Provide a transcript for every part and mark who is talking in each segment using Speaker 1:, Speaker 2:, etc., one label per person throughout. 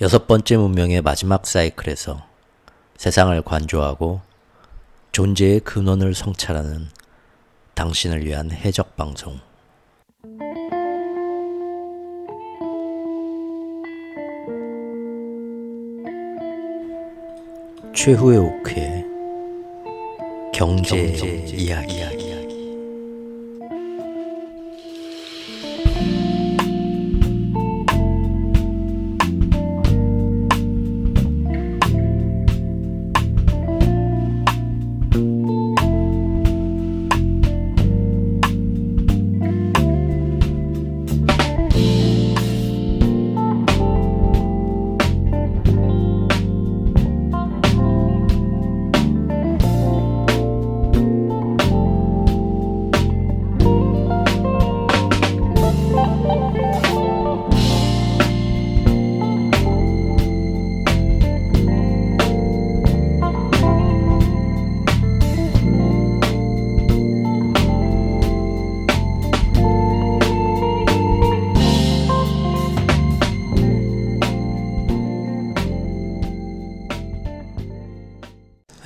Speaker 1: 6번째 문명의 마지막 사이클에서 세상을 관조하고 존재의 근원을 성찰하는 당신을 위한 해적 방송. 최후의 오크의 경제 이야기.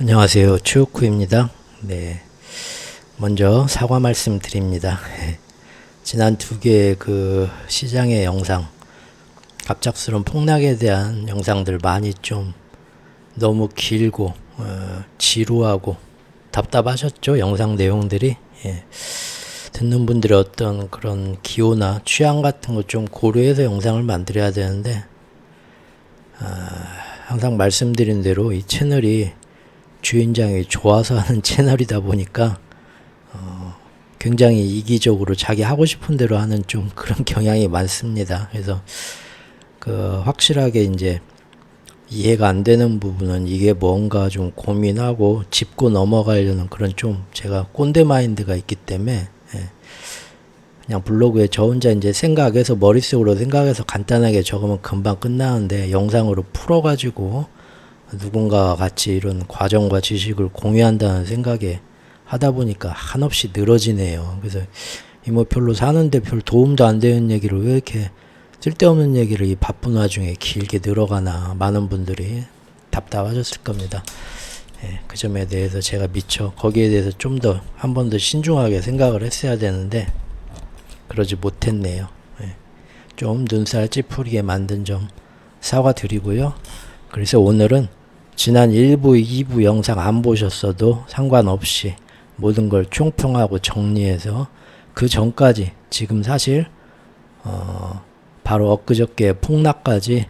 Speaker 1: 안녕하세요. 추우쿠입니다. 네. 먼저 사과 말씀 드립니다. 지난 두 개의 시장의 영상, 갑작스러운 폭락에 대한 영상들 많이 좀 너무 길고, 지루하고 답답하셨죠? 영상 내용들이. 듣는 분들의 어떤 그런 기호나 취향 같은 거 좀 고려해서 영상을 만들어야 되는데, 항상 말씀드린 대로 이 채널이 주인장이 좋아서 하는 채널이다 보니까 굉장히 이기적으로 자기 하고 싶은 대로 하는 좀 그런 경향이 많습니다. 그래서 확실하게 이제 이해가 안 되는 부분은 이게 뭔가 좀 고민하고 짚고 넘어가려는 그런 좀 제가 꼰대 마인드가 있기 때문에 그냥 블로그에 저 혼자 이제 생각해서 머릿속으로 생각해서 간단하게 적으면 금방 끝나는데 영상으로 풀어가지고 누군가와 같이 이런 과정과 지식을 공유한다는 생각에 하다 보니까 한없이 늘어지네요. 그래서 뭐 별로 사는데 별 도움도 안 되는 얘기를 왜 이렇게 쓸데없는 얘기를 이 바쁜 와중에 길게 늘어가나 많은 분들이 답답하셨을 겁니다. 그 점에 대해서 제가 미처 거기에 대해서 좀 더 한 번 더 신중하게 생각을 했어야 되는데 그러지 못했네요. 좀 눈살 찌푸리게 만든 점 사과드리고요. 그래서 오늘은 지난 1부, 2부 영상 안 보셨어도 상관없이 모든 걸 총평하고 정리해서 그 전까지 지금 사실 바로 엊그저께 폭락까지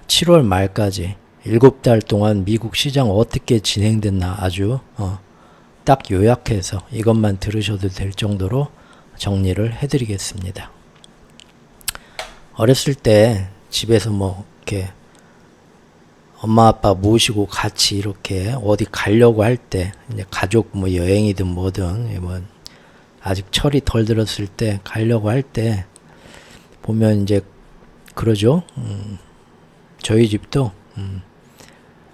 Speaker 1: 7월 말까지 7달 동안 미국 시장 어떻게 진행됐나 아주 딱 요약해서 이것만 들으셔도 될 정도로 정리를 해드리겠습니다. 어렸을 때 집에서 이렇게 엄마 아빠 모시고 같이 이렇게 어디 가려고 할 때 이제 가족 여행이든 뭐든 아직 철이 덜 들었을 때 가려고 할 때 보면 이제 그러죠. 저희 집도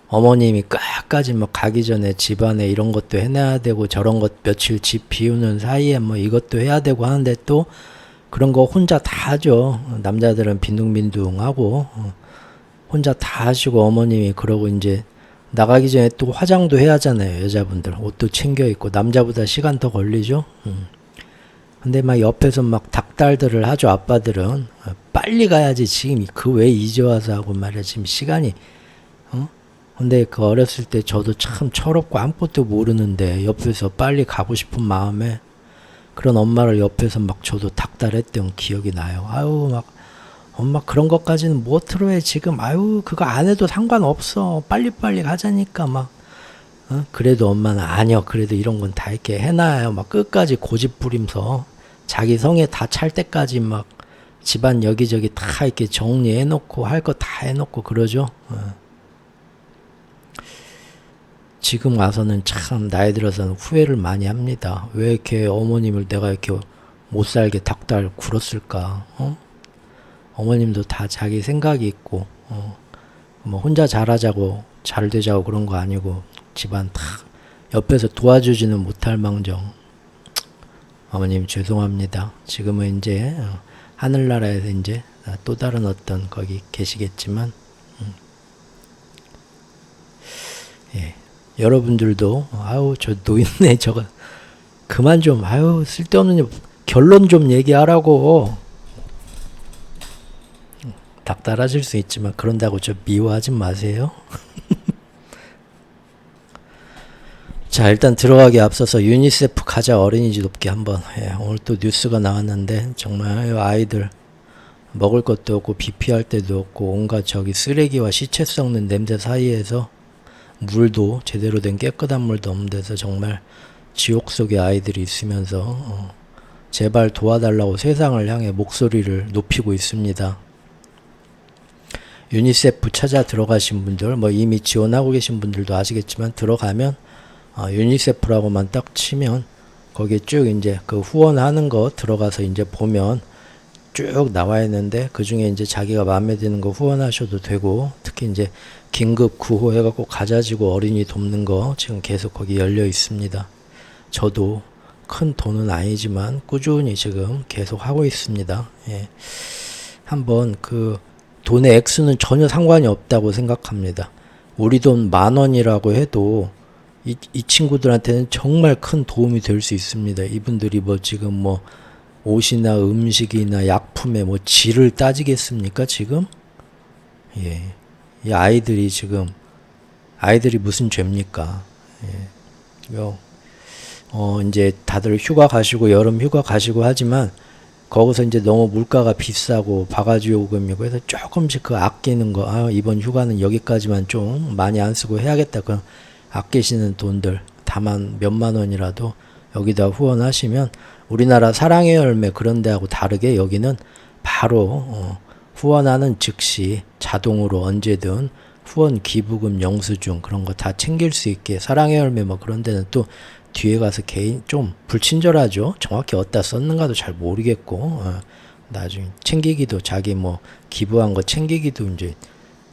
Speaker 1: 어머님이 끝까지 가기 전에 집안에 이런 것도 해놔야 되고 저런 것 며칠 집 비우는 사이에 이것도 해야 되고 하는데 또 그런 거 혼자 다 하죠. 남자들은 빈둥빈둥하고 혼자 다 하시고 어머님이 그러고 이제 나가기 전에 또 화장도 해야 하잖아요. 여자분들 옷도 챙겨 입고 남자보다 시간 더 걸리죠. 근데 옆에서 닭달들을 하죠. 아빠들은 빨리 가야지 지금 왜 이제 와서 하고 말이야 지금 시간이 근데 어렸을 때 저도 참 철없고 아무것도 모르는데 옆에서 빨리 가고 싶은 마음에 그런 엄마를 옆에서 저도 닭달했던 기억이 나요. 엄마 그런 것까지는 못으로 해 지금 그거 안 해도 상관없어 빨리빨리 가자니까 그래도 엄마는 아니요 그래도 이런 건 다 이렇게 해놔요 끝까지 고집 부리면서 자기 성에 다 찰 때까지 집안 여기저기 다 이렇게 정리해 놓고 할 거 다 해놓고 그러죠. 지금 와서는 참 나이 들어서는 후회를 많이 합니다. 왜 이렇게 어머님을 내가 이렇게 못살게 닭달 굴었을까. 어머님도 다 자기 생각이 있고 혼자 잘하자고 잘 되자고 그런 거 아니고 집안 다 옆에서 도와주지는 못할 망정 어머님 죄송합니다. 지금은 이제 하늘나라에서 이제 또 다른 어떤 거기 계시겠지만 예. 여러분들도 아유 저 노인네 저거 그만 좀 아유 쓸데없는 결론 좀 얘기하라고. 닥달하실 수 있지만 그런다고 저 미워하지 마세요. 자, 일단 들어가기 앞서서 유니세프 가자 어린이집 돕기 한번. 예, 오늘 또 뉴스가 나왔는데 정말 아이들 먹을 것도 없고 비피할 데도 없고 온갖 저기 쓰레기와 시체 썩는 냄새 사이에서 물도 제대로 된 깨끗한 물도 없는 데서 정말 지옥 속에 아이들이 있으면서 제발 도와달라고 세상을 향해 목소리를 높이고 있습니다. 유니세프 찾아 들어가신 분들, 뭐 이미 지원하고 계신 분들도 아시겠지만 들어가면 유니세프라고만 딱 치면 거기에 쭉 이제 그 후원하는 거 들어가서 이제 보면 쭉 나와 있는데 그 중에 이제 자기가 마음에 드는 거 후원하셔도 되고 특히 이제 긴급 구호 해갖고 가자지구 어린이 돕는 거 지금 계속 거기 열려 있습니다. 저도 큰 돈은 아니지만 꾸준히 지금 계속 하고 있습니다. 예. 한번 그 돈의 액수는 전혀 상관이 없다고 생각합니다. 우리 돈 10,000원이라고 해도 이 친구들한테는 정말 큰 도움이 될 수 있습니다. 이분들이 뭐 지금 뭐 옷이나 음식이나 약품의 뭐 질을 따지겠습니까 지금? 예. 이 아이들이 지금 아이들이 무슨 죄입니까? 예. 이제 다들 휴가 가시고 여름 휴가 가시고 하지만 거기서 이제 너무 물가가 비싸고 바가지 요금이고 해서 조금씩 그 아끼는 거 이번 휴가는 여기까지만 좀 많이 안 쓰고 해야겠다. 그 아끼시는 돈들 다만 몇만 원이라도 여기다 후원하시면 우리나라 사랑의 열매 그런 데하고 다르게 여기는 바로 후원하는 즉시 자동으로 언제든 후원 기부금 영수증 그런 거 다 챙길 수 있게 사랑의 열매 뭐 그런 데는 또 뒤에 가서 개인 좀 불친절하죠. 정확히 어디다 썼는가도 잘 모르겠고 나중에 챙기기도 자기 뭐 기부한 거 챙기기도 이제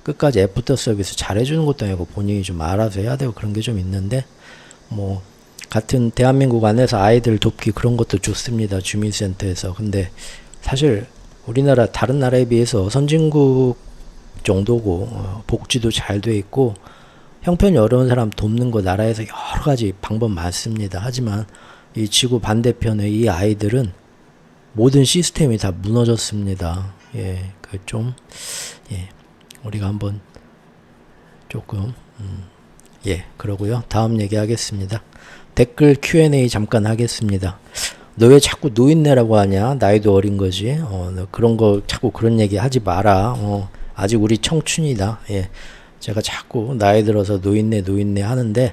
Speaker 1: 끝까지 애프터 서비스 잘해주는 것도 아니고 본인이 좀 알아서 해야 되고 그런 게 좀 있는데 뭐 같은 대한민국 안에서 아이들 돕기 그런 것도 좋습니다. 주민센터에서. 근데 사실 우리나라 다른 나라에 비해서 선진국 정도고 복지도 잘 돼 있고 형편이 어려운 사람 돕는 거 나라에서 여러 가지 방법 많습니다. 하지만 이 지구 반대편의 이 아이들은 모든 시스템이 다 무너졌습니다. 예, 그 좀 예, 우리가 한번 조금 예, 그러고요. 다음 얘기하겠습니다. 댓글 Q&A 잠깐 하겠습니다. 너 왜 자꾸 노인네라고 하냐? 나이도 어린 거지. 너 그런 거 자꾸 그런 얘기 하지 마라. 아직 우리 청춘이다. 예. 제가 자꾸 나이 들어서 노인네 하는데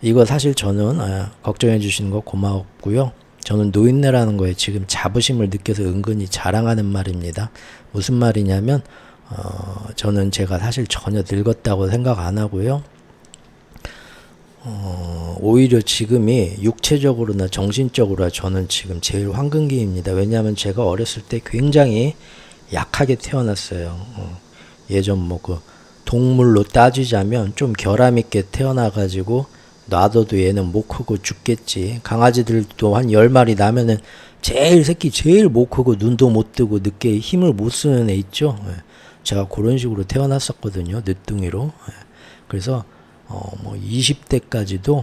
Speaker 1: 이거 사실 저는 걱정해 주시는 거 고마웠고요. 저는 노인네라는 거에 지금 자부심을 느껴서 은근히 자랑하는 말입니다. 무슨 말이냐면 저는 제가 사실 전혀 늙었다고 생각 안 하고요. 오히려 지금이 육체적으로나 정신적으로 저는 지금 제일 황금기입니다. 왜냐하면 제가 어렸을 때 굉장히 약하게 태어났어요. 예전 뭐 그 동물로 따지자면 좀 결함 있게 태어나가지고 놔둬도 얘는 못 크고 죽겠지. 강아지들도 한 10마리 나면은 새끼 제일 못 크고 눈도 못 뜨고 늦게 힘을 못 쓰는 애 있죠. 제가 그런 식으로 태어났었거든요. 늦둥이로. 그래서 뭐 20대까지도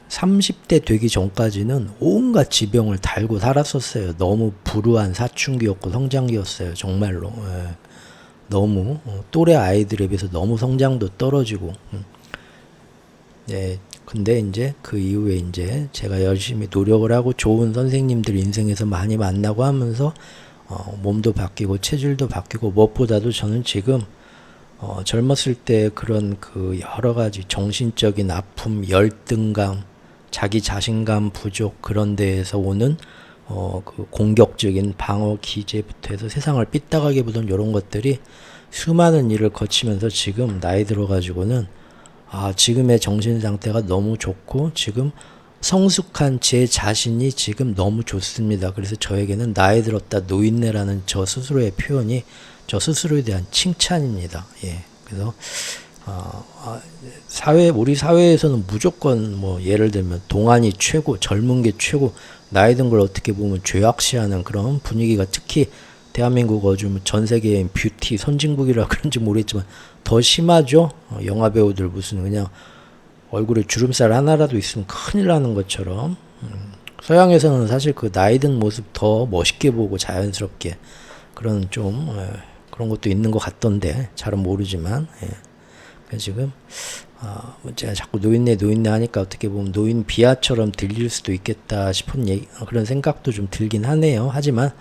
Speaker 1: 30대 되기 전까지는 온갖 지병을 달고 살았었어요. 너무 불우한 사춘기였고 성장기였어요. 정말로. 너무 또래 아이들에 비해서 너무 성장도 떨어지고 네, 근데 이제 그 이후에 이제 제가 열심히 노력을 하고 좋은 선생님들 인생에서 많이 만나고 하면서 몸도 바뀌고 체질도 바뀌고 무엇보다도 저는 지금 젊었을 때 그런 그 여러 가지 정신적인 아픔, 열등감, 자기 자신감 부족 그런 데에서 오는 그 공격적인 방어 기제부터 해서 세상을 삐딱하게 보던 이런 것들이 수많은 일을 거치면서 지금 나이 들어가지고는 지금의 정신 상태가 너무 좋고 지금 성숙한 제 자신이 지금 너무 좋습니다. 그래서 저에게는 나이 들었다 노인네라는 저 스스로의 표현이 저 스스로에 대한 칭찬입니다. 예. 그래서 우리 사회에서는 무조건 뭐 예를 들면 동안이 최고, 젊은 게 최고, 나이 든 걸 어떻게 보면 죄악시하는 그런 분위기가 특히 대한민국 요즘 전 세계의 뷰티 선진국이라 그런지 모르겠지만 더 심하죠. 영화 배우들 무슨 그냥 얼굴에 주름살 하나라도 있으면 큰일 나는 것처럼. 서양에서는 사실 그 나이 든 모습 더 멋있게 보고 자연스럽게 그런 좀 그런 것도 있는 것 같던데 잘은 모르지만 그래서 지금 제가 자꾸 노인네 하니까 어떻게 보면 노인 비하처럼 들릴 수도 있겠다 싶은 그런 생각도 좀 들긴 하네요. 하지만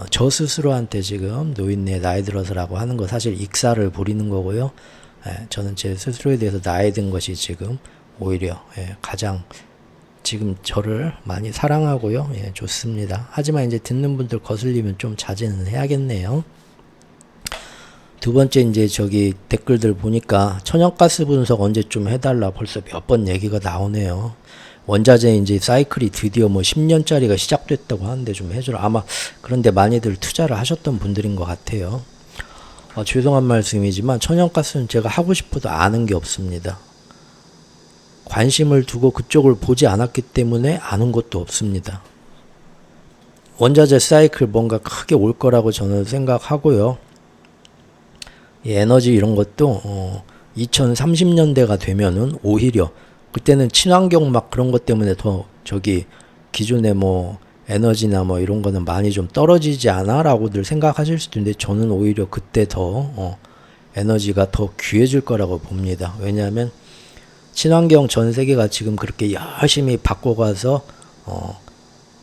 Speaker 1: 저 스스로한테 지금 노인네 나이 들어서라고 하는 거 사실 익사를 부리는 거고요. 저는 제 스스로에 대해서 나이 든 것이 지금 오히려 가장 지금 저를 많이 사랑하고요. 좋습니다. 하지만 이제 듣는 분들 거슬리면 좀 자제는 해야겠네요. 두 번째 이제 저기 댓글들 보니까 천연가스 분석 언제 좀 해달라 벌써 몇 번 얘기가 나오네요. 원자재 이제 사이클이 드디어 뭐 10년짜리가 시작됐다고 하는데 좀 해주라. 아마 그런데 많이들 투자를 하셨던 분들인 것 같아요. 죄송한 말씀이지만 천연가스는 제가 하고 싶어도 아는 게 없습니다. 관심을 두고 그쪽을 보지 않았기 때문에 아는 것도 없습니다. 원자재 사이클 뭔가 크게 올 거라고 저는 생각하고요. 이 에너지 이런 것도 2030년대가 되면은 오히려 그때는 친환경 막 그런 것 때문에 더 저기 기존에 뭐 에너지나 뭐 이런 거는 많이 좀 떨어지지 않아? 라고들 생각하실 수도 있는데 저는 오히려 그때 더 에너지가 더 귀해질 거라고 봅니다. 왜냐하면 친환경 전 세계가 지금 그렇게 열심히 바꿔가서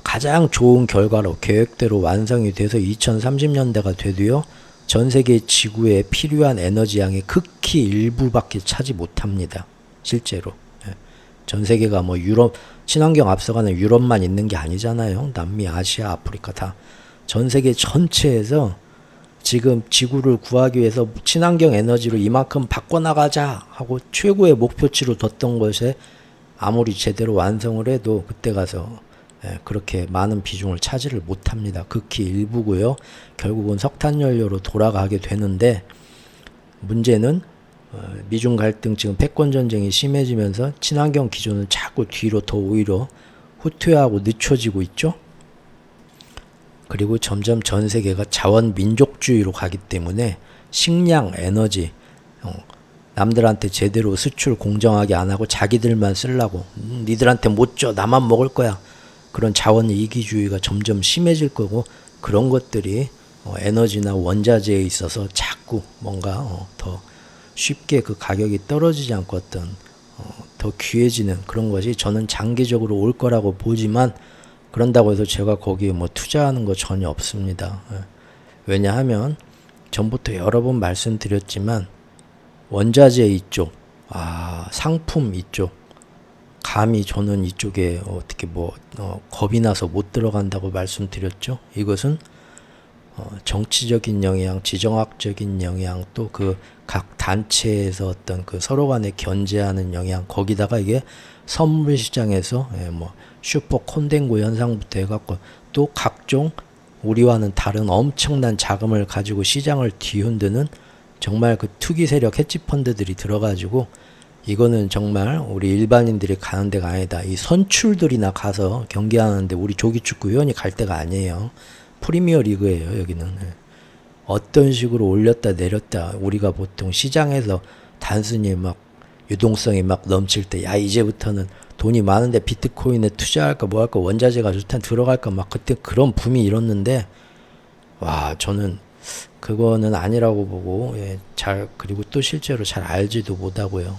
Speaker 1: 가장 좋은 결과로 계획대로 완성이 돼서 2030년대가 돼도요. 전 세계 지구에 필요한 에너지 양의 극히 일부밖에 차지 못합니다. 실제로. 전 세계가 뭐 유럽 친환경 앞서가는 유럽만 있는 게 아니잖아요. 남미, 아시아, 아프리카 다 전 세계 전체에서 지금 지구를 구하기 위해서 친환경 에너지로 이만큼 바꿔나가자 하고 최고의 목표치로 뒀던 것에 아무리 제대로 완성을 해도 그때 가서 그렇게 많은 비중을 차지를 못합니다. 극히 일부고요. 결국은 석탄연료로 돌아가게 되는데 문제는 미중 갈등 지금 패권 전쟁이 심해지면서 친환경 기존은 자꾸 뒤로 더 오히려 후퇴하고 늦춰지고 있죠. 그리고 점점 전 세계가 자원 민족주의로 가기 때문에 식량, 에너지 남들한테 제대로 수출 공정하게 안 하고 자기들만 쓰려고 니들한테 못 줘 나만 먹을 거야 그런 자원 이기주의가 점점 심해질 거고 그런 것들이 에너지나 원자재에 있어서 자꾸 뭔가 더 쉽게 그 가격이 떨어지지 않고 어떤 더 귀해지는 그런 것이 저는 장기적으로 올 거라고 보지만 그런다고 해서 제가 거기에 뭐 투자하는 거 전혀 없습니다. 왜냐하면 전부터 여러 번 말씀드렸지만 원자재 이쪽, 상품 이쪽 감히 저는 이쪽에 어떻게 겁이 나서 못 들어간다고 말씀드렸죠. 이것은 정치적인 영향, 지정학적인 영향, 또 그 각 단체에서 어떤 그 서로 간에 견제하는 영향, 거기다가 이게 선물 시장에서 슈퍼 콘덴고 현상부터 해갖고 또 각종 우리와는 다른 엄청난 자금을 가지고 시장을 뒤흔드는 정말 그 투기 세력 헤지펀드들이 들어가지고 이거는 정말 우리 일반인들이 가는 데가 아니다. 이 선출들이나 가서 경기하는데 우리 조기축구 회원이 갈 데가 아니에요. 프리미어 리그예요, 여기는. 어떤 식으로 올렸다 내렸다 우리가 보통 시장에서 단순히 막 유동성이 막 넘칠 때 이제부터는 돈이 많은데 비트코인에 투자할까 뭐 할까 원자재가 좋다 들어갈까 막 그때 그런 붐이 일었는데 저는 그거는 아니라고 보고 그리고 또 실제로 잘 알지도 못하고요.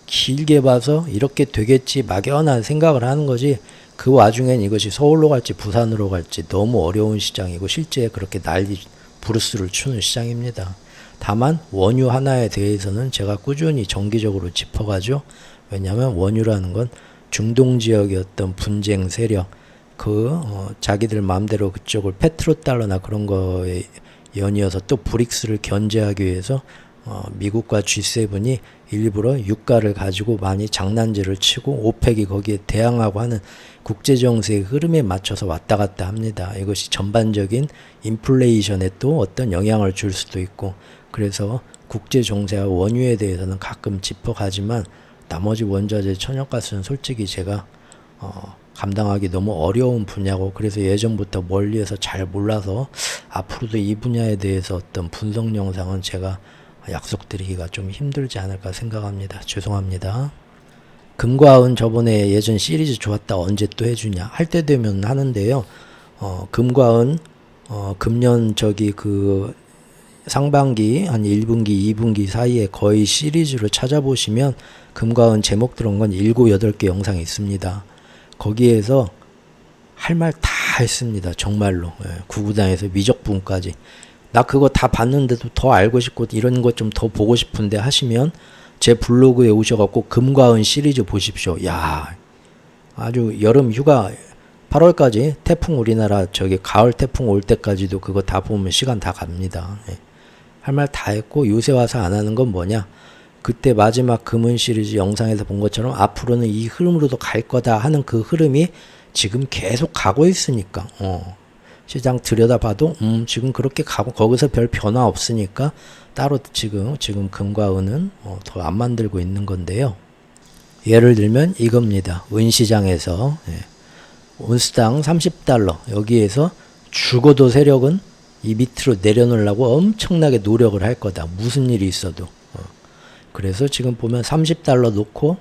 Speaker 1: 길게 봐서 이렇게 되겠지 막연한 생각을 하는 거지 그 와중엔 이것이 서울로 갈지 부산으로 갈지 너무 어려운 시장이고 실제 그렇게 난리 브루스를 추는 시장입니다. 다만 원유 하나에 대해서는 제가 꾸준히 정기적으로 짚어가죠. 왜냐하면 원유라는 건 중동 지역의 어떤 분쟁 세력 자기들 마음대로 그쪽을 페트로달러나 그런 거에 연이어서 또 브릭스를 견제하기 위해서 미국과 G7이 일부러 유가를 가지고 많이 장난질을 치고 오펙이 거기에 대항하고 하는 국제정세의 흐름에 맞춰서 왔다 갔다 합니다. 이것이 전반적인 인플레이션에 또 어떤 영향을 줄 수도 있고 그래서 국제정세와 원유에 대해서는 가끔 짚어가지만 나머지 원자재 천연가스는 솔직히 제가 감당하기 너무 어려운 분야고, 그래서 예전부터 멀리에서 잘 몰라서 앞으로도 이 분야에 대해서 어떤 분석 영상은 제가 약속드리기가 좀 힘들지 않을까 생각합니다. 죄송합니다. 금과 은 저번에 예전 시리즈 좋았다 언제 또 해주냐 할 때 되면 하는데요. 금과 은 금년 그 상반기 한 1분기, 2분기 사이에 거의 시리즈로 찾아보시면 금과 은 제목 들어온 건 7, 8개 영상이 있습니다. 거기에서 할 말 다 했습니다. 정말로. 구구단에서 미적분까지. 나 그거 다 봤는데도 더 알고 싶고 이런 것 좀 더 보고 싶은데 하시면 제 블로그에 오셔갖고 금과 은 시리즈 보십시오. 야, 아주 여름 휴가 8월까지 태풍 우리나라 가을 태풍 올 때까지도 그거 다 보면 시간 다 갑니다. 할 말 다 했고 요새 와서 안 하는 건 뭐냐? 그때 마지막 금은 시리즈 영상에서 본 것처럼 앞으로는 이 흐름으로도 갈 거다 하는 그 흐름이 지금 계속 가고 있으니까 시장 들여다봐도 지금 그렇게 가고 거기서 별 변화 없으니까 따로 지금 금과 은은 더 안 만들고 있는 건데요. 예를 들면 이겁니다. 은시장에서 온스당 30달러 여기에서 죽어도 세력은 이 밑으로 내려놓으려고 엄청나게 노력을 할 거다. 무슨 일이 있어도. 그래서 지금 보면 30달러 놓고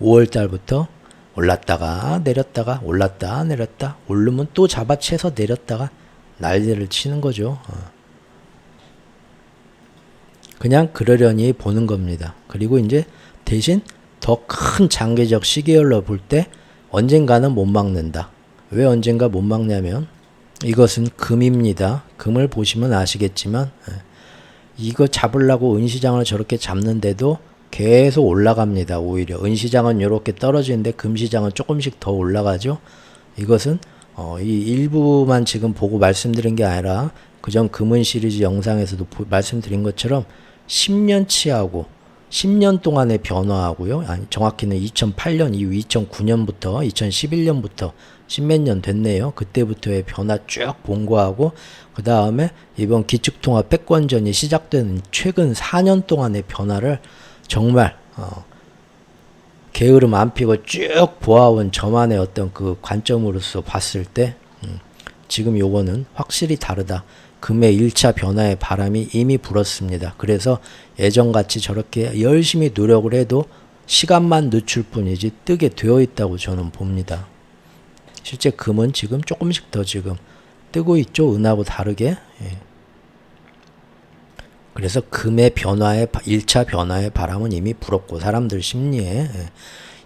Speaker 1: 5월 달부터 올랐다가 내렸다가 올랐다 내렸다 오르면 또 잡아채서 내렸다가 난리를 치는 거죠. 그냥 그러려니 보는 겁니다. 그리고 이제 대신 더 큰 장기적 시계열로 볼 때 언젠가는 못 막는다. 왜 언젠가 못 막냐면 이것은 금입니다. 금을 보시면 아시겠지만 이거 잡으려고 은시장을 저렇게 잡는데도 계속 올라갑니다. 오히려 은시장은 이렇게 떨어지는데 금시장은 조금씩 더 올라가죠. 이것은 이 일부만 지금 보고 말씀드린 게 아니라 그전 금은 시리즈 영상에서도 말씀드린 것처럼 10년치하고 10년 동안의 변화하고요. 아니 정확히는 2008년 이후 2009년부터 2011년부터 십몇 년 됐네요. 그때부터의 변화 쭉 본 거하고 그 다음에 이번 기축통화 패권전이 시작되는 최근 4년 동안의 변화를 정말 게으름 안 피고 쭉 보아온 저만의 어떤 그 관점으로서 봤을 때 지금 요거는 확실히 다르다. 금의 1차 변화의 바람이 이미 불었습니다. 그래서 예전같이 저렇게 열심히 노력을 해도 시간만 늦출 뿐이지 뜨게 되어 있다고 저는 봅니다. 실제 금은 지금 조금씩 더 지금 뜨고 있죠. 은하고 다르게. 그래서 금의 변화의 1차 변화의 바람은 이미 불었고 사람들 심리에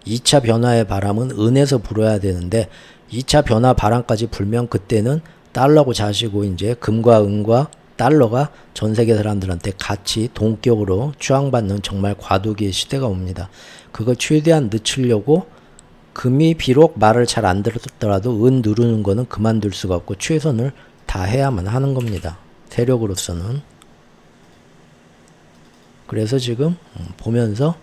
Speaker 1: 2차 변화의 바람은 은에서 불어야 되는데 2차 변화 바람까지 불면 그때는 달러고 자시고 이제 금과 은과 달러가 전 세계 사람들한테 같이 동격으로 추앙받는 정말 과도기의 시대가 옵니다. 그걸 최대한 늦추려고 금이 비록 말을 잘 안 들었더라도 은 누르는 거는 그만둘 수가 없고 최선을 다해야만 하는 겁니다. 세력으로서는. 그래서 지금 보면서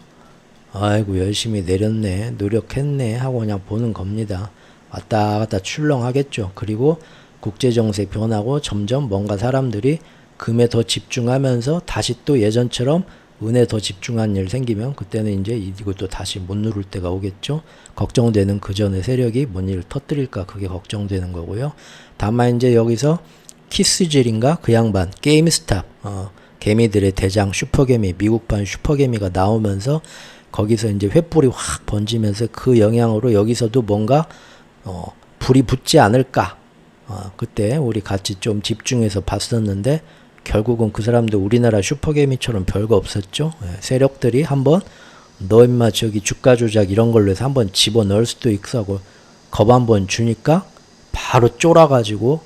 Speaker 1: 아이고 열심히 내렸네 노력했네 하고 그냥 보는 겁니다. 왔다 갔다 출렁하겠죠. 그리고 국제정세 변하고 점점 뭔가 사람들이 금에 더 집중하면서 다시 또 예전처럼 은에 더 집중한 일 생기면 그때는 이제 이것도 다시 못 누를 때가 오겠죠. 걱정되는 그 전에 세력이 뭔 일을 터뜨릴까 그게 걱정되는 거고요. 다만 이제 여기서 키스질인가 그 양반 게임스탑 개미들의 대장 슈퍼개미 미국판 슈퍼개미가 나오면서 거기서 이제 횃불이 확 번지면서 그 영향으로 여기서도 뭔가 불이 붙지 않을까. 그때 우리 같이 좀 집중해서 봤었는데 결국은 그 사람도 우리나라 슈퍼개미처럼 별거 없었죠. 세력들이 한번 너 임마 저기 주가 조작 이런 걸로 해서 한번 집어넣을 수도 있고 하고 겁 한번 주니까 바로 쫄아가지고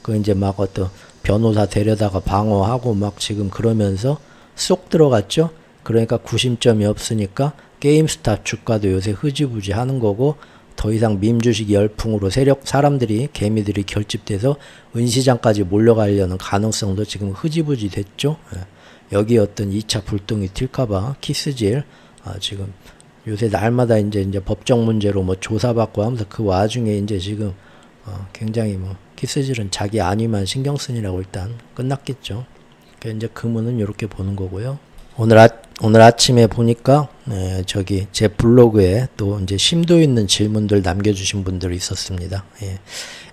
Speaker 1: 그 이제 막 어떤 변호사 데려다가 방어하고 막 지금 그러면서 쏙 들어갔죠. 그러니까 구심점이 없으니까 게임스탑 주가도 요새 흐지부지 하는 거고 더 이상 밈 주식 열풍으로 사람들이 개미들이 결집돼서 은시장까지 몰려가려는 가능성도 지금 흐지부지 됐죠. 여기 어떤 2차 불똥이 튈까봐 키스질 지금 요새 날마다 이제 법적 문제로 뭐 조사받고 하면서 그 와중에 이제 지금 굉장히 뭐 키스질은 자기 안위만 신경 쓰느라고 일단 끝났겠죠. 그러니까 이제 금은은 이렇게 보는 거고요. 오늘 아침에 보니까 저기 제 블로그에 또 이제 심도 있는 질문들 남겨주신 분들이 있었습니다.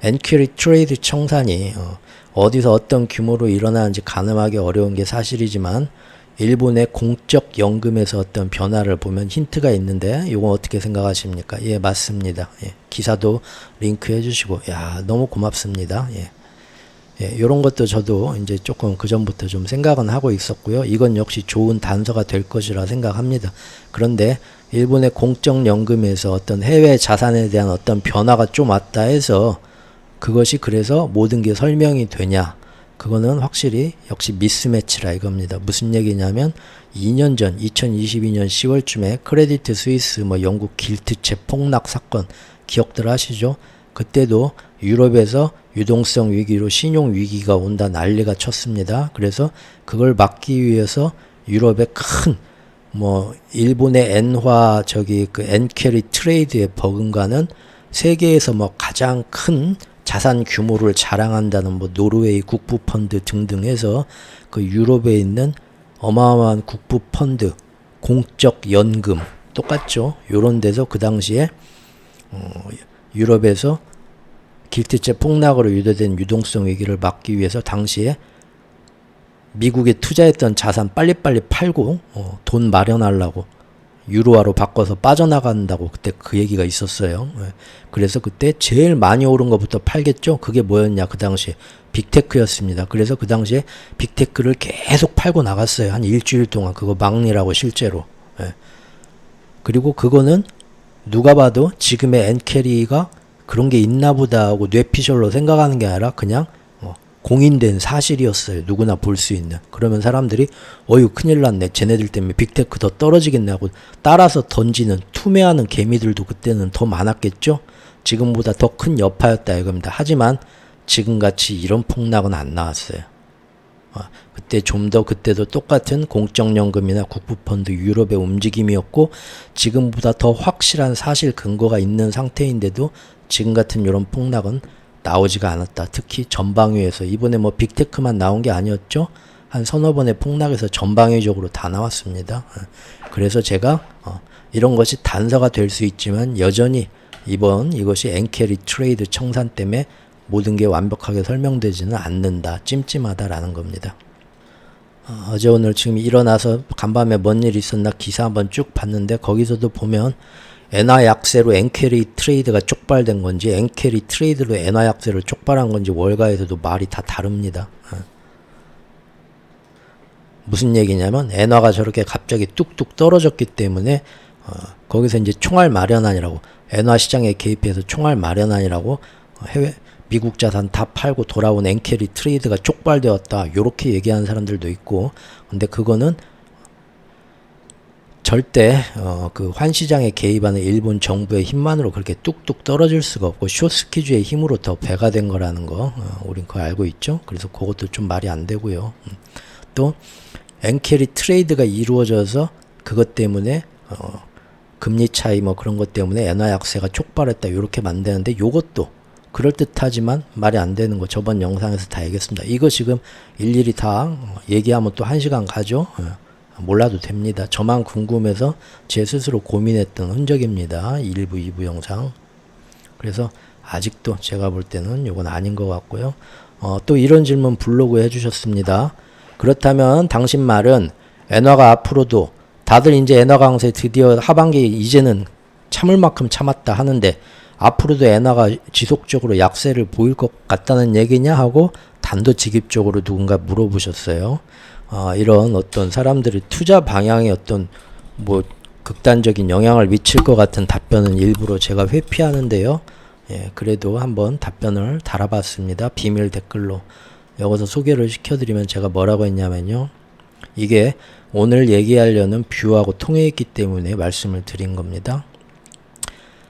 Speaker 1: 엔큐리 트레이드 청산이 어디서 어떤 규모로 일어나는지 가늠하기 어려운 게 사실이지만 일본의 공적 연금에서 어떤 변화를 보면 힌트가 있는데 이건 어떻게 생각하십니까? 예, 맞습니다. 기사도 링크해 주시고 야, 너무 고맙습니다. 요런 것도 저도 이제 조금 그 전부터 좀 생각은 하고 있었고요. 이건 역시 좋은 단서가 될 것이라 생각합니다. 그런데 일본의 공적연금에서 어떤 해외 자산에 대한 어떤 변화가 좀 왔다 해서 그것이 그래서 모든 게 설명이 되냐? 그거는 확실히 역시 미스매치라 이겁니다. 무슨 얘기냐면 2년 전 2022년 10월쯤에 크레디트 스위스 영국 길트채 폭락 사건 기억들 하시죠? 그때도 유럽에서 유동성 위기로 신용 위기가 온다 난리가 쳤습니다. 그래서 그걸 막기 위해서 유럽의 큰 일본의 엔화 그 엔캐리 트레이드에 버금가는 세계에서 가장 큰 자산 규모를 자랑한다는 노르웨이 국부 펀드 등등 해서 그 유럽에 있는 어마어마한 국부 펀드, 공적 연금 똑같죠. 요런 데서 그 당시에 유럽에서 길트채 폭락으로 유도된 유동성 위기를 막기 위해서 당시에 미국에 투자했던 자산 빨리빨리 팔고 돈 마련하려고 유로화로 바꿔서 빠져나간다고 그때 그 얘기가 있었어요. 그래서 그때 제일 많이 오른 것부터 팔겠죠. 그게 뭐였냐 그 당시에 빅테크였습니다. 그래서 그 당시에 빅테크를 계속 팔고 나갔어요. 한 일주일 동안 그거 막리라고 실제로. 그리고 그거는 누가 봐도 지금의 엔캐리가 그런 게 있나 보다 하고 뇌피셜로 생각하는 게 아니라 그냥 공인된 사실이었어요. 누구나 볼 수 있는. 그러면 사람들이 어휴 큰일 났네. 쟤네들 때문에 빅테크 더 떨어지겠네 하고 따라서 던지는 투매하는 개미들도 그때는 더 많았겠죠. 지금보다 더 큰 여파였다 이겁니다. 하지만 지금같이 이런 폭락은 안 나왔어요. 그때 좀 더 그때도 똑같은 공적연금이나 국부펀드 유럽의 움직임이었고 지금보다 더 확실한 사실 근거가 있는 상태인데도 지금 같은 이런 폭락은 나오지가 않았다. 특히 전방위에서 이번에 빅테크만 나온 게 아니었죠. 한 서너 번의 폭락에서 전방위적으로 다 나왔습니다. 그래서 제가 이런 것이 단서가 될 수 있지만 여전히 이것이 엔캐리 트레이드 청산 때문에 모든 게 완벽하게 설명되지는 않는다. 찜찜하다라는 겁니다. 어제 오늘 지금 일어나서 간밤에 뭔 일이 있었나 기사 한번 쭉 봤는데 거기서도 보면 엔화 약세로 엔캐리 트레이드가 쪽발된 건지 엔캐리 트레이드로 엔화 약세를 쪽발한 건지 월가에서도 말이 다 다릅니다. 무슨 얘기냐면 엔화가 저렇게 갑자기 뚝뚝 떨어졌기 때문에 거기서 이제 총알 마련안이라고 엔화 시장에 개입해서 총알 마련안이라고 미국 자산 다 팔고 돌아온 엔캐리 트레이드가 촉발되었다. 요렇게 얘기하는 사람들도 있고 근데 그거는 절대 그 환시장에 개입하는 일본 정부의 힘만으로 그렇게 뚝뚝 떨어질 수가 없고 숏스키주의 힘으로 더 배가 된 거라는 거 우린 그거 알고 있죠. 그래서 그것도 좀 말이 안 되고요. 또 엔캐리 트레이드가 이루어져서 그것 때문에 금리 차이 그런 것 때문에 엔화 약세가 촉발했다 이렇게 만드는데 요것도 그럴듯하지만 말이 안 되는 거 저번 영상에서 다 얘기했습니다. 이거 지금 일일이 다 얘기하면 또 1시간 가죠. 몰라도 됩니다. 저만 궁금해서 제 스스로 고민했던 흔적입니다. 1부, 2부 영상. 그래서 아직도 제가 볼 때는 이건 아닌 것 같고요. 또 이런 질문 블로그에 해주셨습니다. 그렇다면 당신 말은 엔화가 앞으로도 다들 이제 엔화 강세 드디어 하반기 이제는 참을 만큼 참았다 하는데 앞으로도 엔화가 지속적으로 약세를 보일 것 같다는 얘기냐 하고 단도직입적으로 누군가 물어보셨어요. 이런 어떤 사람들의 투자 방향에 어떤 극단적인 영향을 미칠 것 같은 답변은 일부러 제가 회피하는데요. 그래도 한번 답변을 달아봤습니다. 비밀 댓글로. 여기서 소개를 시켜드리면 제가 뭐라고 했냐면요. 이게 오늘 얘기하려는 뷰하고 통해있기 때문에 말씀을 드린 겁니다.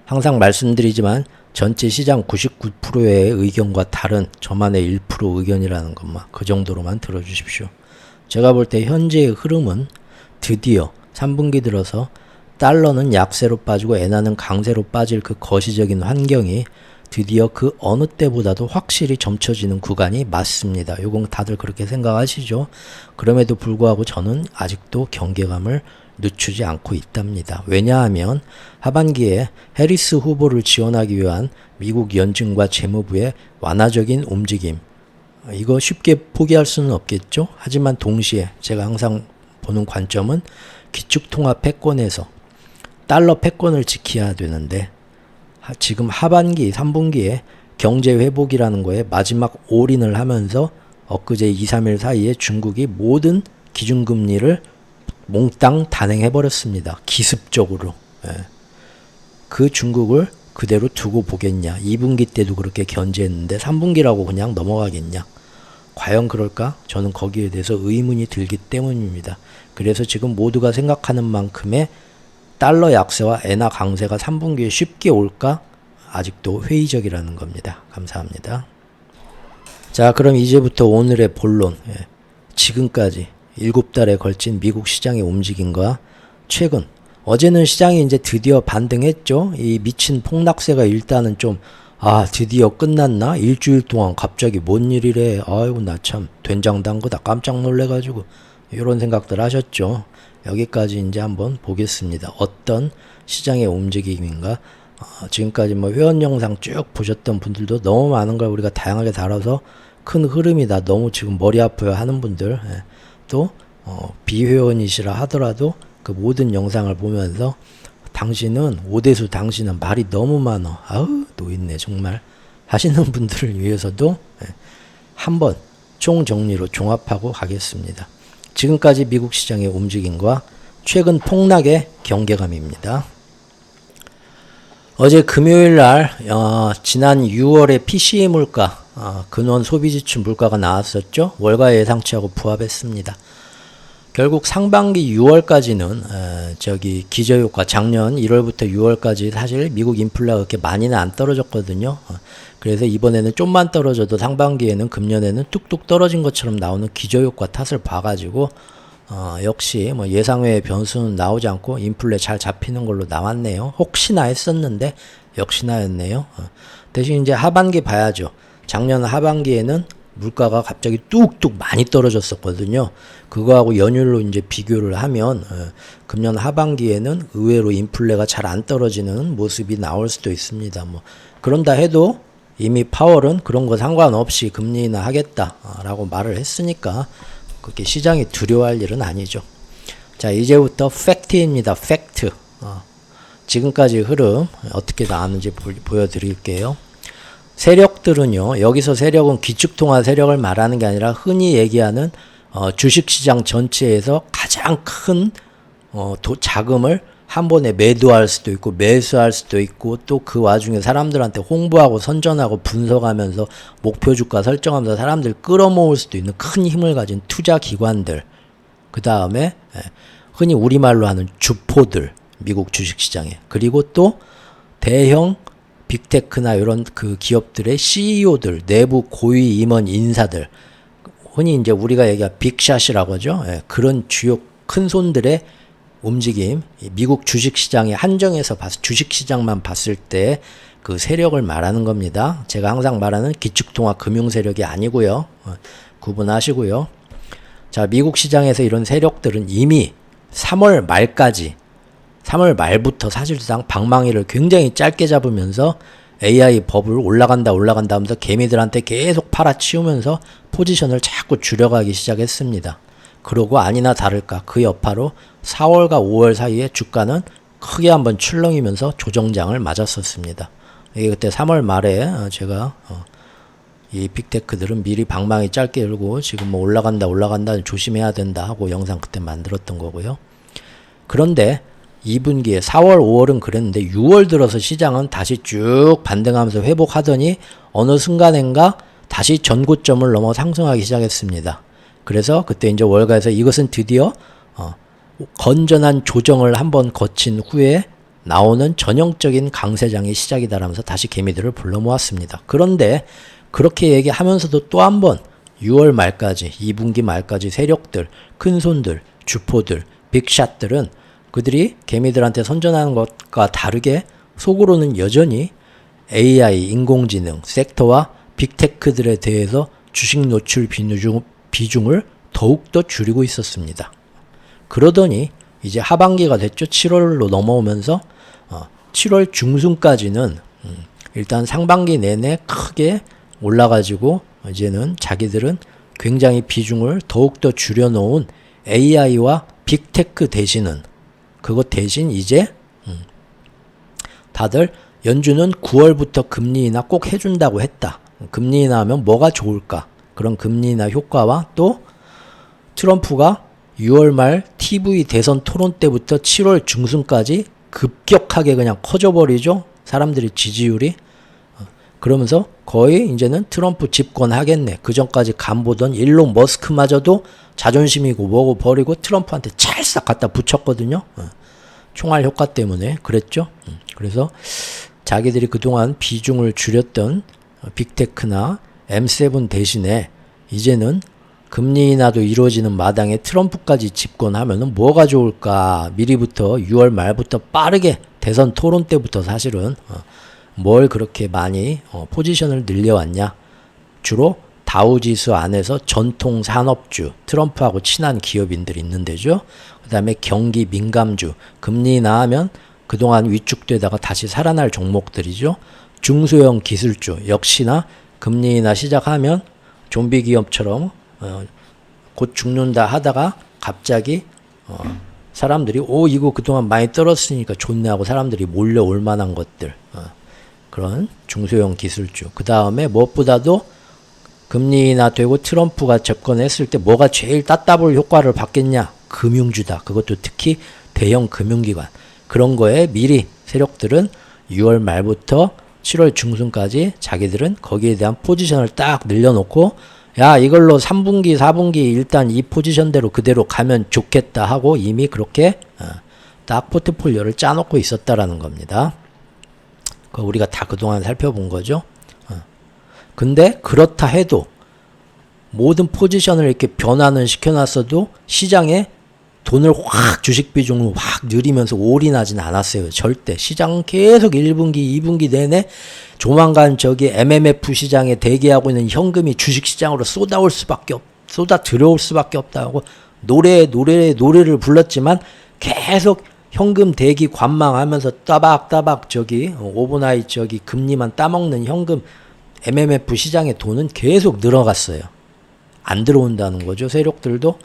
Speaker 1: 항상 말씀드리지만 전체 시장 99%의 의견과 다른 저만의 1% 의견이라는 것만 그 정도로만 들어주십시오. 제가 볼 때 현재의 흐름은 드디어 3분기 들어서 달러는 약세로 빠지고 엔화는 강세로 빠질 그 거시적인 환경이 드디어 그 어느 때보다도 확실히 점쳐지는 구간이 맞습니다. 요건 다들 그렇게 생각하시죠? 그럼에도 불구하고 저는 아직도 경계감을 늦추지 않고 있답니다. 왜냐하면 하반기에 해리스 후보를 지원하기 위한 미국 연준과 재무부의 완화적인 움직임, 이거 쉽게 포기할 수는 없겠죠? 하지만 동시에 제가 항상 보는 관점은 기축통화 패권에서 달러 패권을 지켜야 되는데, 지금 하반기 3분기에 경제 회복이라는 거에 마지막 올인을 하면서 엊그제 2, 3일 사이에 중국이 모든 기준금리를 몽땅 단행해버렸습니다. 기습적으로. 그 중국을 그대로 두고 보겠냐. 2분기 때도 그렇게 견제했는데 3분기라고 그냥 넘어가겠냐. 과연 그럴까? 저는 거기에 대해서 의문이 들기 때문입니다. 그래서 지금 모두가 생각하는 만큼의 달러 약세와 엔화 강세가 3분기에 쉽게 올까? 아직도 회의적이라는 겁니다. 감사합니다. 자, 그럼 이제부터 오늘의 본론. 지금까지 7달에 걸친 미국 시장의 움직임과 최근, 어제는 시장이 이제 드디어 반등했죠. 이 미친 폭락세가 일단은 좀, 드디어 끝났나? 일주일 동안 갑자기 뭔 일이래. 아이고, 나 참 된장 담그다 깜짝 놀래가지고 이런 생각들 하셨죠. 여기까지 이제 한번 보겠습니다. 어떤 시장의 움직임인가. 지금까지 뭐 회원 영상 쭉 보셨던 분들도 너무 많은 걸 우리가 다양하게 다뤄서 큰 흐름이다. 너무 지금 머리 아파요 하는 분들, 또 비회원이시라 하더라도 그 모든 영상을 보면서 당신은 오대수, 당신은 말이 너무 많아. 아우, 노인네 정말 하시는 분들을 위해서도 한번 총정리로 종합하고 가겠습니다. 지금까지 미국 시장의 움직임과 최근 폭락의 경계감입니다. 어제 금요일 날 지난 6월의 PCE 물가, 근원 소비지출 물가가 나왔었죠. 월가 예상치하고 부합했습니다. 결국 상반기 6월까지는 기저효과, 작년 1월부터 6월까지 사실 미국 인플레가 그렇게 많이는 안 떨어졌거든요. 그래서 이번에는 좀만 떨어져도 상반기에는 금년에는 뚝뚝 떨어진 것처럼 나오는 기저효과 탓을 봐가지고 역시 뭐 예상외의 변수는 나오지 않고 인플레 잘 잡히는 걸로 나왔네요. 혹시나 했었는데 역시나였네요. 대신 이제 하반기 봐야죠. 작년 하반기에는 물가가 갑자기 뚝뚝 많이 떨어졌었거든요. 그거하고 연율로 이제 비교를 하면 금년 하반기에는 의외로 인플레가 잘 안 떨어지는 모습이 나올 수도 있습니다. 뭐 그런다 해도 이미 파월은 그런 거 상관없이 금리 인하 하겠다라고 말을 했으니까 그렇게 시장이 두려워할 일은 아니죠. 자, 이제부터 팩트입니다. 팩트. 지금까지 흐름 어떻게 나왔는지 보여드릴게요. 세력들은요, 여기서 세력은 기축통화 세력을 말하는 게 아니라 흔히 얘기하는 주식시장 전체에서 가장 큰 자금을 한 번에 매도할 수도 있고 매수할 수도 있고, 또 그 와중에 사람들한테 홍보하고 선전하고 분석하면서 목표 주가 설정하면서 사람들 끌어모을 수도 있는 큰 힘을 가진 투자 기관들, 그 다음에 흔히 우리말로 하는 주포들, 미국 주식시장에, 그리고 또 대형 빅테크나 이런 그 기업들의 CEO들, 내부 고위 임원 인사들, 흔히 이제 우리가 얘기한 빅샷이라고 하죠. 그런 주요 큰 손들의 움직임, 미국 주식시장의 한정에서 주식시장만 봤을 때 그 세력을 말하는 겁니다. 제가 항상 말하는 기축통화 금융세력이 아니고요. 구분하시고요. 자, 미국 시장에서 이런 세력들은 이미 3월 말부터 사실상 방망이를 굉장히 짧게 잡으면서 AI 버블 올라간다 하면서 개미들한테 계속 팔아치우면서 포지션을 자꾸 줄여가기 시작했습니다. 그러고 아니나 다를까 그 여파로 4월과 5월 사이에 주가는 크게 한번 출렁이면서 조정장을 맞았었습니다. 이게 그때 3월 말에 제가 이 빅테크들은 미리 방망이 짧게 열고 지금 뭐 올라간다 조심해야 된다 하고 영상 그때 만들었던 거고요. 그런데 2분기에 4월, 5월은 그랬는데 6월 들어서 시장은 다시 쭉 반등하면서 회복하더니 어느 순간인가 다시 전고점을 넘어 상승하기 시작했습니다. 그래서 그때 이제 월가에서 이것은 드디어 건전한 조정을 한번 거친 후에 나오는 전형적인 강세장의 시작이다라면서 다시 개미들을 불러 모았습니다. 그런데 그렇게 얘기하면서도 또 한 번 6월 말까지, 2분기 말까지 세력들, 큰손들, 주포들, 빅샷들은 그들이 개미들한테 선전하는 것과 다르게 속으로는 여전히 AI, 인공지능 섹터와 빅테크들에 대해서 주식 노출 비중을 더욱더 줄이고 있었습니다. 그러더니 이제 하반기가 됐죠. 7월로 넘어오면서 7월 중순까지는 일단 상반기 내내 크게 올라가지고 이제는 자기들은 굉장히 비중을 더욱더 줄여놓은 AI와 빅테크 대신은 그것 대신 이제 다들 연준은 9월부터 금리 인하 꼭 해준다고 했다. 금리 인하하면 뭐가 좋을까? 그런 금리 인하 효과와 또 트럼프가 6월 말 TV 대선 토론 때부터 7월 중순까지 급격하게 그냥 커져버리죠. 사람들이 지지율이. 그러면서 거의 이제는 트럼프 집권하겠네. 그 전까지 간보던 일론 머스크마저도 자존심이고 뭐고 버리고 트럼프한테 찰싹 갖다 붙였거든요. 총알 효과 때문에 그랬죠. 그래서 자기들이 그동안 비중을 줄였던 빅테크나 M7 대신에 이제는 금리 인하도 이루어지는 마당에 트럼프까지 집권하면은 뭐가 좋을까? 미리부터 6월 말부터 빠르게 대선 토론 때부터 사실은 뭘 그렇게 많이 포지션을 늘려왔냐? 주로 다우지수 안에서 전통 산업주, 트럼프하고 친한 기업인들이 있는 데죠. 그 다음에 경기 민감주, 금리 인하하면 그동안 위축되다가 다시 살아날 종목들이죠. 중소형 기술주, 역시나 금리 인하 시작하면 좀비 기업처럼 곧 죽는다 하다가 갑자기 사람들이 이거 그동안 많이 떨었으니까 좋네 하고 사람들이 몰려올 만한 것들, 그런 중소형 기술주. 그 다음에 무엇보다도 금리 인하 되고 트럼프가 접근했을 때 뭐가 제일 따따블 효과를 받겠냐? 금융주다. 그것도 특히 대형 금융기관. 그런 거에 미리 세력들은 6월 말부터 7월 중순까지 자기들은 거기에 대한 포지션을 딱 늘려놓고 야, 이걸로 3분기, 4분기 일단 이 포지션대로 그대로 가면 좋겠다 하고 이미 그렇게 딱 포트폴리오를 짜놓고 있었다라는 겁니다. 그거 우리가 다 그동안 살펴본 거죠. 근데 그렇다 해도 모든 포지션을 이렇게 변화는 시켜놨어도 시장에 돈을 확 주식 비중을 확 늘리면서 올인하진 않았어요. 절대. 시장은 계속 1분기, 2분기 내내 조만간 저기 MMF 시장에 대기하고 있는 현금이 주식 시장으로 쏟아 들어올 수밖에 없다고 노래를 불렀지만 계속 현금 대기 관망하면서 따박따박 저기 오버나잇 저기 금리만 따먹는 현금 MMF 시장의 돈은 계속 늘어갔어요. 안 들어온다는 거죠. 세력들도.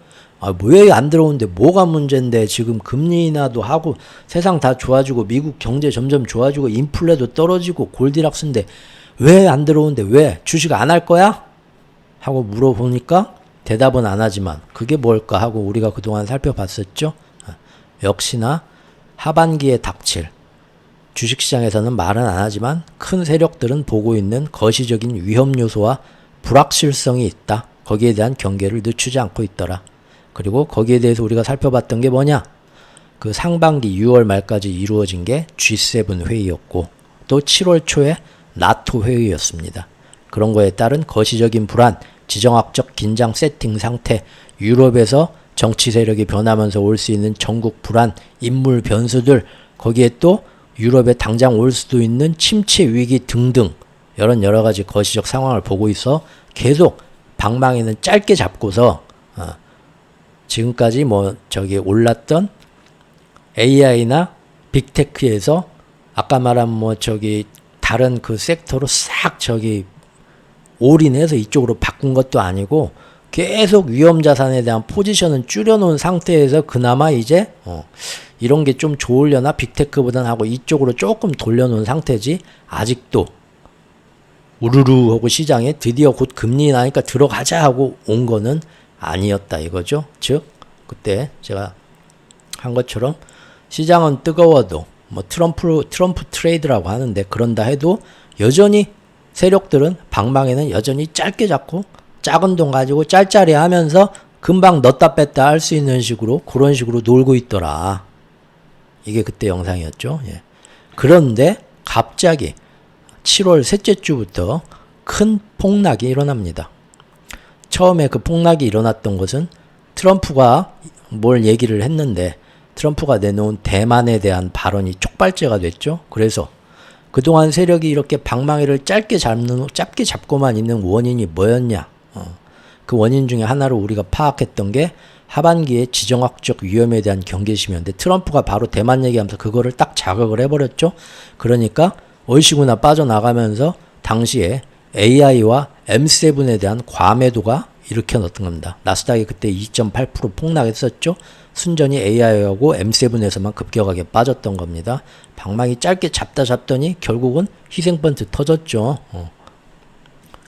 Speaker 1: 왜 안 들어오는데 뭐가 문제인데 지금 금리 인하도 하고 세상 다 좋아지고 미국 경제 점점 좋아지고 인플레도 떨어지고 골디락스인데 왜 안 들어오는데 왜 주식 안 할 거야? 하고 물어보니까 대답은 안 하지만 그게 뭘까 하고 우리가 그동안 살펴봤었죠. 역시나 하반기에 닥칠 주식시장에서는 말은 안 하지만 큰 세력들은 보고 있는 거시적인 위험 요소와 불확실성이 있다. 거기에 대한 경계를 늦추지 않고 있더라. 그리고 거기에 대해서 우리가 살펴봤던 게 뭐냐? 그 상반기 6월 말까지 이루어진 게 G7 회의였고 또 7월 초에 나토 회의였습니다. 그런 거에 따른 거시적인 불안, 지정학적 긴장 세팅 상태, 유럽에서 정치 세력이 변하면서 올 수 있는 전국 불안, 인물 변수들, 거기에 또 유럽에 당장 올 수도 있는 침체 위기 등등 이런 여러 가지 거시적 상황을 보고 있어 계속 방망이는 짧게 잡고서 지금까지 올랐던 AI나 빅테크에서 아까 말한 다른 그 섹터로 싹 올인해서 이쪽으로 바꾼 것도 아니고 계속 위험 자산에 대한 포지션은 줄여놓은 상태에서 그나마 이제 이런 게 좀 좋으려나 빅테크보다는 하고 이쪽으로 조금 돌려놓은 상태지 아직도 우르르 하고 시장에 드디어 곧 금리 나니까 들어가자 하고 온 거는 아니었다 이거죠. 즉 그때 제가 한 것처럼 시장은 뜨거워도 트럼프 트레이드라고 하는데 그런다 해도 여전히 세력들은 방망이는 여전히 짧게 잡고 작은 돈 가지고 짤짤이 하면서 금방 넣었다 뺐다 할 수 있는 식으로 그런 식으로 놀고 있더라. 이게 그때 영상이었죠. 예. 그런데 갑자기 7월 셋째 주부터 큰 폭락이 일어납니다. 처음에 그 폭락이 일어났던 것은 트럼프가 뭘 얘기를 했는데 트럼프가 내놓은 대만에 대한 발언이 촉발제가 됐죠. 그래서 그동안 세력이 이렇게 방망이를 짧게 잡고만 있는 원인이 뭐였냐? 그 원인 중에 하나로 우리가 파악했던 게 하반기에 지정학적 위험에 대한 경계심이었는데 트럼프가 바로 대만 얘기하면서 그거를 딱 자극을 해버렸죠. 그러니까 얼씨구나 빠져나가면서 당시에 AI와 M7에 대한 과매도가 일으켜놨던 겁니다. 나스닥이 그때 2.8% 폭락했었죠. 순전히 AI하고 M7에서만 급격하게 빠졌던 겁니다. 방망이 짧게 잡더니 결국은 희생번트 터졌죠.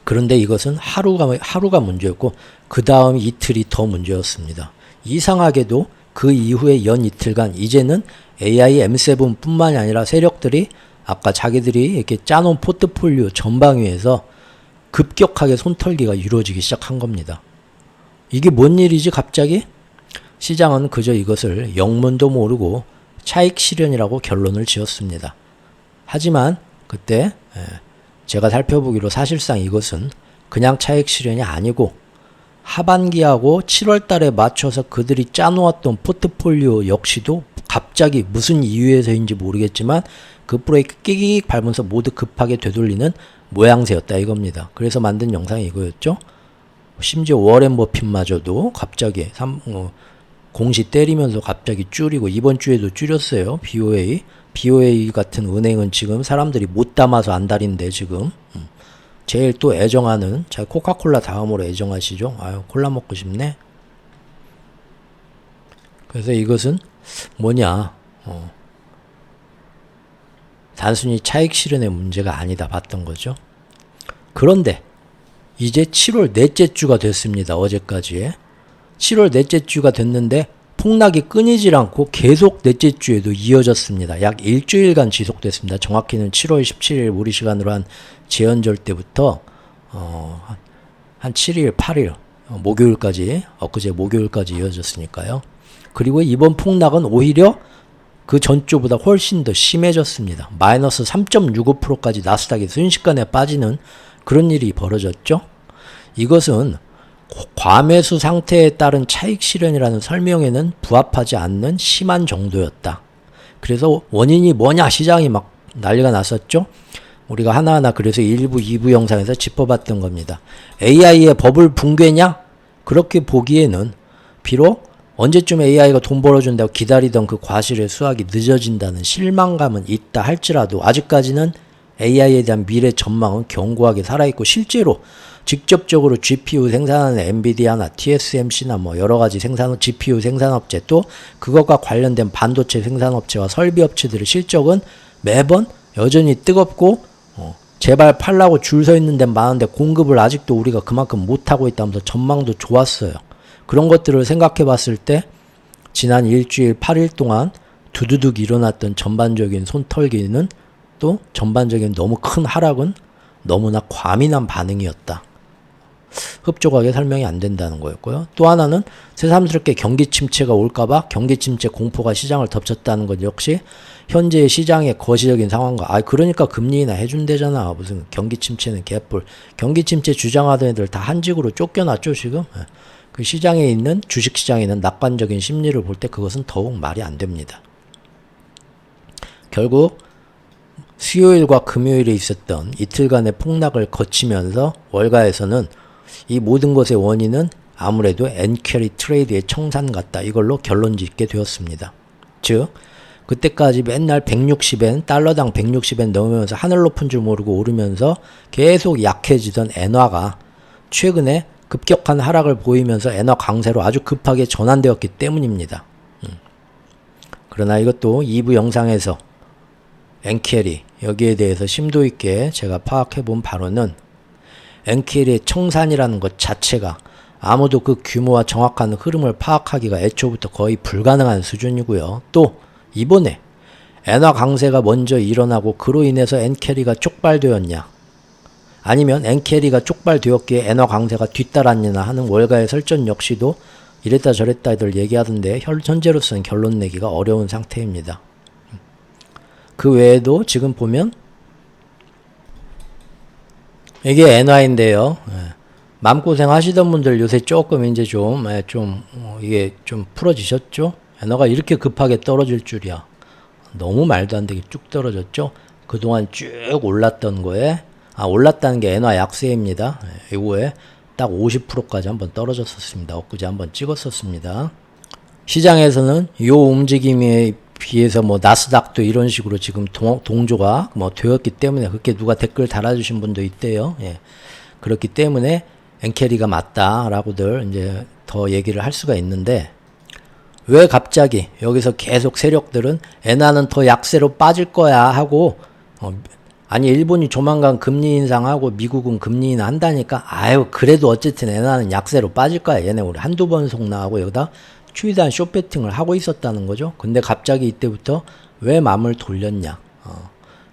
Speaker 1: 그런데 이것은 하루가 문제였고 그 다음 이틀이 더 문제였습니다. 이상하게도 그 이후에 연 이틀간 이제는 AI M7 뿐만이 아니라 세력들이 아까 자기들이 이렇게 짜놓은 포트폴리오 전방위에서 급격하게 손털기가 이루어지기 시작한 겁니다. 이게 뭔 일이지 갑자기? 시장은 그저 이것을 영문도 모르고 차익 실현이라고 결론을 지었습니다. 하지만 그때 제가 살펴보기로 사실상 이것은 그냥 차익 실현이 아니고 하반기하고 7월 달에 맞춰서 그들이 짜놓았던 포트폴리오 역시도 갑자기 무슨 이유에서인지 모르겠지만 그 브레이크 끼익 밟으면서 모두 급하게 되돌리는 모양새였다 이겁니다. 그래서 만든 영상이 이거였죠. 심지어 워렌 버핏마저도 갑자기 공시 때리면서 갑자기 줄이고 이번 주에도 줄였어요. BOA 같은 은행은 지금 사람들이 못 담아서 안달인데 지금 제일 또 애정하는 자 코카콜라 다음으로 애정하시죠. 아유 콜라 먹고 싶네. 그래서 이것은 뭐냐 단순히 차익 실현의 문제가 아니다 봤던 거죠. 그런데 이제 7월 넷째 주가 됐습니다. 어제까지에 7월 넷째 주가 됐는데 폭락이 끊이질 않고 계속 넷째 주에도 이어졌습니다. 약 일주일간 지속됐습니다. 정확히는 7월 17일 우리 시간으로 한 재연절 때부터 한 7일, 8일 목요일까지 엊그제 목요일까지 이어졌으니까요. 그리고 이번 폭락은 오히려 그 전주보다 훨씬 더 심해졌습니다. 마이너스 3.65%까지 나스닥이 순식간에 빠지는 그런 일이 벌어졌죠. 이것은 과매수 상태에 따른 차익 실현이라는 설명에는 부합하지 않는 심한 정도였다. 그래서 원인이 뭐냐 시장이 막 난리가 났었죠. 우리가 하나하나 그래서 1부, 2부 영상에서 짚어봤던 겁니다. AI의 버블 붕괴냐? 그렇게 보기에는 비록 언제쯤 AI가 돈 벌어준다고 기다리던 그 과실의 수확이 늦어진다는 실망감은 있다 할지라도 아직까지는 AI에 대한 미래 전망은 견고하게 살아있고 실제로 직접적으로 GPU 생산하는 엔비디아나 TSMC나 뭐 여러가지 GPU 생산업체 또 그것과 관련된 반도체 생산업체와 설비업체들의 실적은 매번 여전히 뜨겁고 제발 팔라고 줄 서 있는 데 많은데 공급을 아직도 우리가 그만큼 못하고 있다면서 전망도 좋았어요. 그런 것들을 생각해 봤을 때 지난 일주일 8일 동안 두두둑 일어났던 전반적인 손털기는 또 전반적인 너무 큰 하락은 너무나 과민한 반응이었다. 흡족하게 설명이 안 된다는 거였고요. 또 하나는 새삼스럽게 경기 침체가 올까봐 경기 침체 공포가 시장을 덮쳤다는 것 역시 현재의 시장의 거시적인 상황과 그러니까 금리 인하 해준대잖아. 무슨 경기 침체는 개뿔. 경기 침체 주장하던 애들 다 한직으로 쫓겨났죠 지금. 그 시장에 있는 주식시장에 있는 낙관적인 심리를 볼 때 그것은 더욱 말이 안 됩니다. 결국 수요일과 금요일에 있었던 이틀간의 폭락을 거치면서 월가에서는 이 모든 것의 원인은 아무래도 엔캐리 트레이드의 청산 같다. 이걸로 결론 짓게 되었습니다. 즉 그때까지 맨날 160엔 달러당 160엔 넘으면서 하늘 높은 줄 모르고 오르면서 계속 약해지던 엔화가 최근에 급격한 하락을 보이면서 엔화 강세로 아주 급하게 전환되었기 때문입니다. 그러나 이것도 2부 영상에서 엔캐리 여기에 대해서 심도 있게 제가 파악해 본 바로는 엔캐리의 청산이라는 것 자체가 아무도 그 규모와 정확한 흐름을 파악하기가 애초부터 거의 불가능한 수준이고요. 또 이번에 엔화 강세가 먼저 일어나고 그로 인해서 엔캐리가 쪽발되었냐 아니면 엔캐리가 쪽발되었기에 엔화 강세가 뒤따랐냐 하는 월가의 설전 역시도 이랬다 저랬다들 얘기하던데 현재로서는 결론 내기가 어려운 상태입니다. 그 외에도 지금 보면 이게 엔화인데요. 마음고생 하시던 분들 요새 조금 이제 이게 좀 풀어지셨죠? 엔화가 이렇게 급하게 떨어질 줄이야. 너무 말도 안 되게 쭉 떨어졌죠? 그동안 쭉 올랐던 거에 올랐다는 게 엔화 약세입니다. 이거에 딱 50%까지 한번 떨어졌었습니다. 엊그제 한번 찍었었습니다. 시장에서는 요 움직임에 비해서 뭐 나스닥도 이런 식으로 지금 동조가 뭐 되었기 때문에 그렇게 누가 댓글 달아주신 분도 있대요. 예. 그렇기 때문에 엔캐리가 맞다라고들 이제 더 얘기를 할 수가 있는데 왜 갑자기 여기서 계속 세력들은 엔화는 더 약세로 빠질 거야 하고 아니 일본이 조만간 금리 인상하고 미국은 금리 인하한다니까 아유 그래도 어쨌든 엔화는 약세로 빠질 거야 얘네 우리 한두 번 속나하고 여기다 추이단 숏배팅을 하고 있었다는 거죠. 근데 갑자기 이때부터 왜 맘을 돌렸냐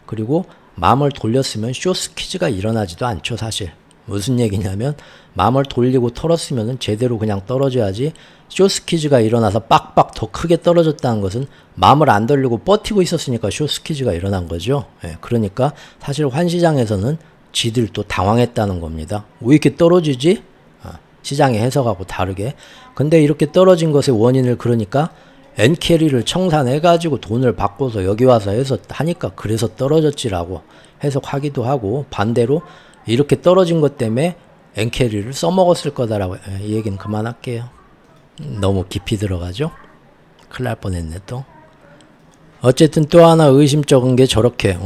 Speaker 1: 그리고 맘을 돌렸으면 숏스퀴즈가 일어나지도 않죠. 사실 무슨 얘기냐면 맘을 돌리고 털었으면 제대로 그냥 떨어져야지 숏스퀴즈가 일어나서 빡빡 더 크게 떨어졌다는 것은 맘을 안 돌리고 버티고 있었으니까 숏스퀴즈가 일어난 거죠. 예, 그러니까 사실 환시장에서는 지들 또 당황했다는 겁니다. 왜 이렇게 떨어지지? 시장의 해석하고 다르게. 근데 이렇게 떨어진 것의 원인을 그러니까 엔캐리를 청산해가지고 돈을 바꿔서 여기 와서 해서 하니까 그래서 떨어졌지라고 해석하기도 하고 반대로 이렇게 떨어진 것 때문에 엔캐리를 써먹었을 거다라고 이 얘기는 그만할게요. 너무 깊이 들어가죠? 큰일 날 뻔했네 또. 어쨌든 또 하나 의심쩍은 게 저렇게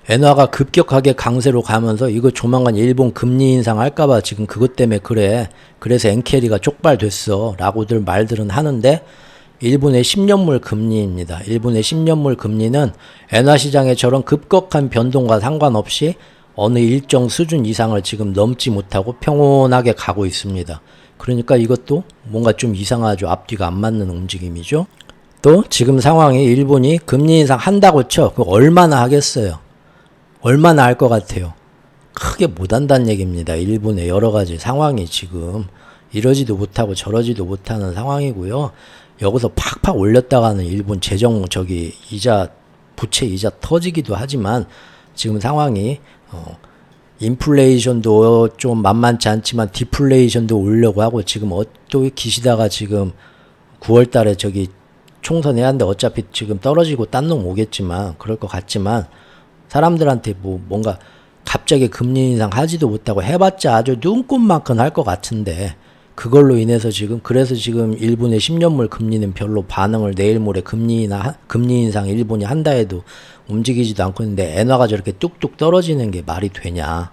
Speaker 1: 엔화가 급격하게 강세로 가면서 이거 조만간 일본 금리 인상할까봐 지금 그것 때문에 그래. 그래서 엔캐리가 촉발됐어 라고들 말들은 하는데 일본의 10년물 금리입니다. 일본의 10년물 금리는 엔화 시장의 저런 급격한 변동과 상관없이 어느 일정 수준 이상을 지금 넘지 못하고 평온하게 가고 있습니다. 그러니까 이것도 뭔가 좀 이상하죠. 앞뒤가 안 맞는 움직임이죠. 또 지금 상황이 일본이 금리 인상 한다고 쳐. 그거 얼마나 하겠어요? 얼마나 할 것 같아요? 크게 못 한다는 얘기입니다. 일본의 여러 가지 상황이 지금 이러지도 못하고 저러지도 못하는 상황이고요. 여기서 팍팍 올렸다가는 일본 이자 부채 이자 터지기도 하지만 지금 상황이 인플레이션도 좀 만만치 않지만 디플레이션도 오려고 하고 지금 또 기시다가 지금 9월 달에 총선해야 하는데 어차피 지금 떨어지고 딴 놈 오겠지만 그럴 것 같지만 사람들한테 뭔가 갑자기 금리 인상 하지도 못하고 해봤자 아주 눈꽃만큼 할 것 같은데 그걸로 인해서 그래서 지금 일본의 10년물 금리는 별로 반응을 내일 모레 금리 인상 일본이 한다 해도 움직이지도 않고 있는데 엔화가 저렇게 뚝뚝 떨어지는 게 말이 되냐.